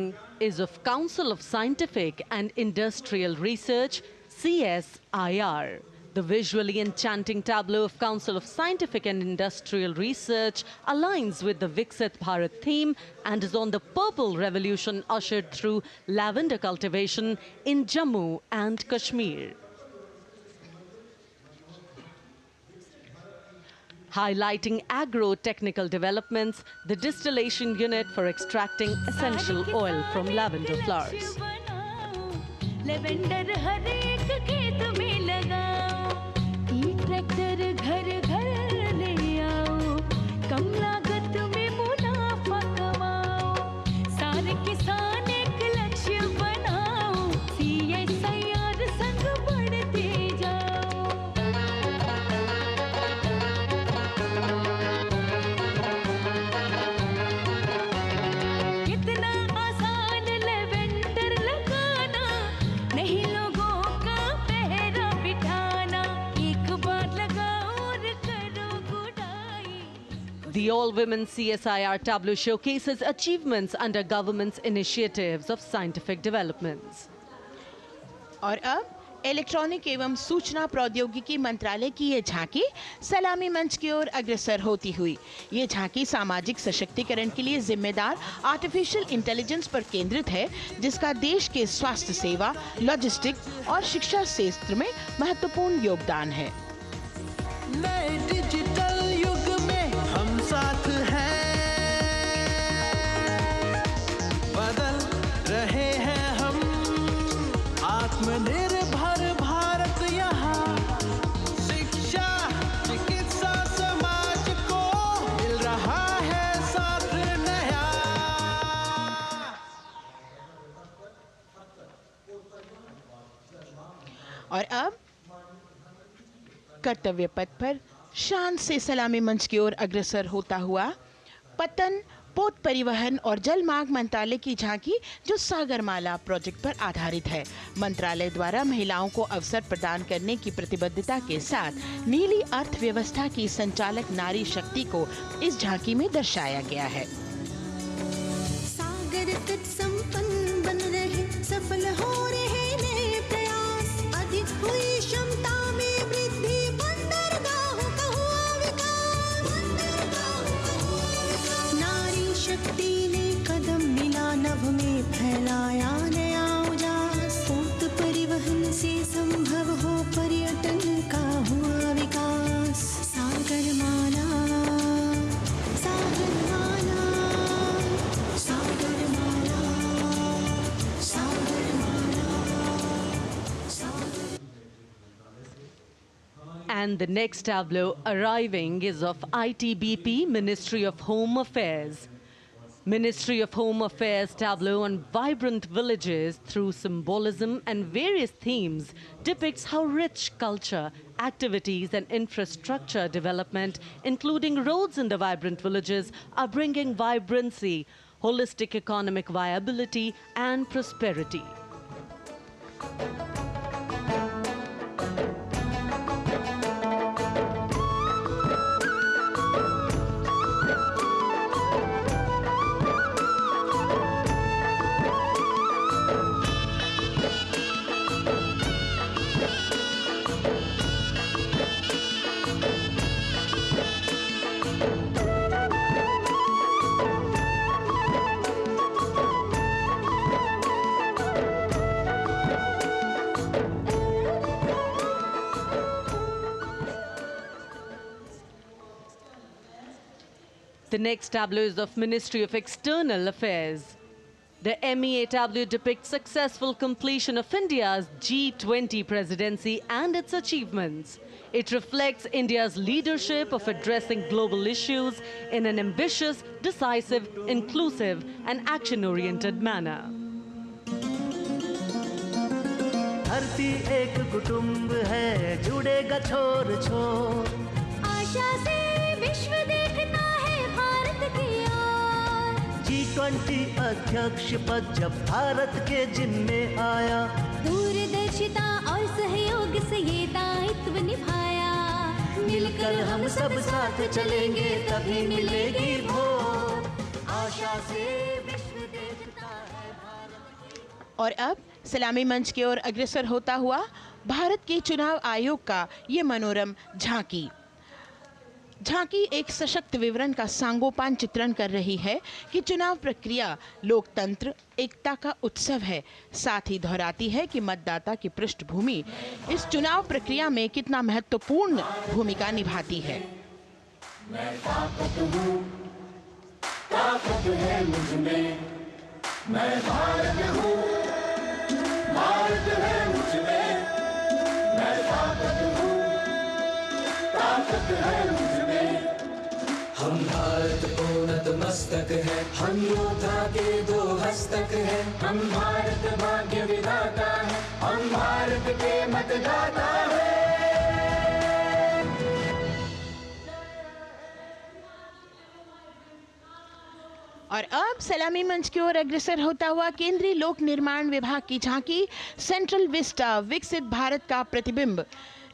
is of Council of Scientific and Industrial Research, CSIR. The visually enchanting tableau of Council of Scientific and Industrial Research aligns with the Viksit Bharat theme and is on the purple revolution ushered through lavender cultivation in Jammu and Kashmir. Highlighting agro-technical developments, the distillation unit for extracting essential oil from lavender flowers. Lavender हर एक खेत में लगाओ, ई tractor घर घर ले आओ, कम लागत में मुनाफा कमाओ, सारे किसान एक लक्ष्य बनाओ, CSIR संग बढ़ते जाओ। कितना आसान लेवेंडर लगाना, नहीं लोगों का पहरा बिठाना, एक बार लगाओ और करो गुडाई। The all-women CSIR tableau showcases achievements under government's initiatives of scientific developments. और अब इलेक्ट्रॉनिक एवं सूचना प्रौद्योगिकी मंत्रालय की ये झांकी सलामी मंच की ओर अग्रसर होती हुई। ये झांकी सामाजिक सशक्तिकरण के लिए जिम्मेदार आर्टिफिशियल इंटेलिजेंस पर केंद्रित है, जिसका देश के स्वास्थ्य सेवा, लॉजिस्टिक्स और शिक्षा क्षेत्र में महत्वपूर्ण योगदान है। नए डिजिटल युग में हम साथ हैं, बदल रहे हैं हम, आत्मनिर्भर भारत यहाँ, शिक्षा चिकित्सा समाज को मिल रहा है साथ नया। और अब कर्तव्य पथ पर शान से सलामी मंच की ओर अग्रसर होता हुआ पतन, पोत परिवहन और जल मार्ग मंत्रालय की झांकी, जो सागरमाला प्रोजेक्ट पर आधारित है। मंत्रालय द्वारा महिलाओं को अवसर प्रदान करने की प्रतिबद्धता के साथ नीली अर्थव्यवस्था की संचालक नारी शक्ति को इस झांकी में दर्शाया गया है। संकट संपन्न बन रहे, सफल हो रहे नए प्रयास, अधिक हुई क्षमता में वृद्धि, बंदरगाहों का हुआ विकास, नारी शक्ति ने कदम मिला नभ में फैलाया नया उजास, पोत परिवहन से संभव हो पर्यटन का हुआ विकास, सागरमाला सागरमाला सागरमाला सागरमाला सागर। And the next tableau arriving is of ITBP, Ministry of Home Affairs. Ministry of Home Affairs tableau on vibrant villages through symbolism and various themes depicts how rich culture, activities and infrastructure development, including roads in the vibrant villages, are bringing vibrancy, holistic economic viability and prosperity. The next tableau is of Ministry of External Affairs. The MEA tableau depicts successful completion of India's G20 presidency and its achievements. It reflects India's leadership of addressing global issues in an ambitious, decisive, inclusive and action-oriented manner. धरती एक कुटुंब है, जुड़ेगा छोर छोर, आशा से विश्व देखता है भारत की ओर, G20 अध्यक्ष पद जब भारत के जिम्मे आया, दूरदर्शिता और सहयोग से ये दायित्व निभाया, मिलकर हम सब साथ चलेंगे तभी मिलेगी भोर, आशा से विश्व देखता है भारत। और अब सलामी मंच की ओर अग्रसर होता हुआ भारत के चुनाव आयोग का ये मनोरम झांकी। झांकी एक सशक्त विवरण का सांगोपान चित्रण कर रही है कि चुनाव प्रक्रिया लोकतंत्र एकता का उत्सव है, साथ ही दोहराती है कि मतदाता की पृष्ठभूमि इस चुनाव प्रक्रिया में कितना महत्वपूर्ण भूमिका निभाती है। मैं ताकत हूँ, ताकत है मुझ में, मैं भारत हूँ, भारत है मुझ में, मैं ताकत हूँ, ताकत है मुझ में। हम भारत को नतमस्तक है, हम योद्धा के दो हस्तक है, हम भारत भाग्य विधाता है, हम भारत के मतदाता है। और अब सलामी मंच की ओर अग्रसर होता हुआ केंद्रीय लोक निर्माण विभाग की झांकी सेंट्रल विस्टा विकसित भारत का प्रतिबिंब।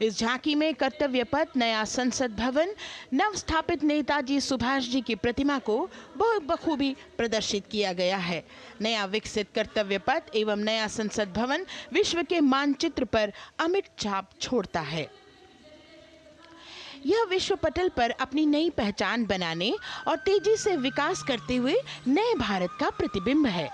इस झांकी में कर्तव्य पथ, नया संसद भवन, नव स्थापित नेताजी सुभाष जी की प्रतिमा को बहुत बखूबी प्रदर्शित किया गया है। नया विकसित कर्तव्य पथ एवं नया संसद भवन विश्व के मानचित्र पर अमिट छाप छोड़ता है। यह विश्व पटल पर अपनी नई पहचान बनाने और तेजी से विकास करते हुए नए भारत का प्रतिबिंब है।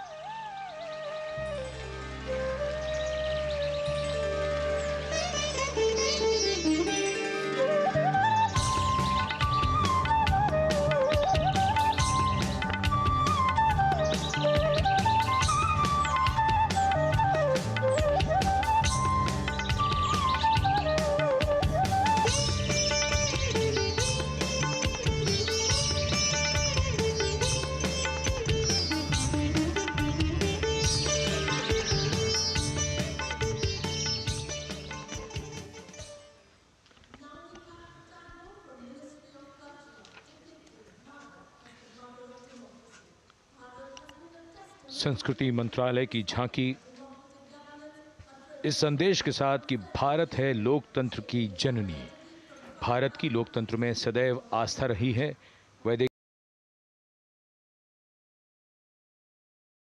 संस्कृति मंत्रालय की झांकी इस संदेश के साथ कि भारत है लोकतंत्र की जननी। भारत की लोकतंत्र में सदैव आस्था रही है।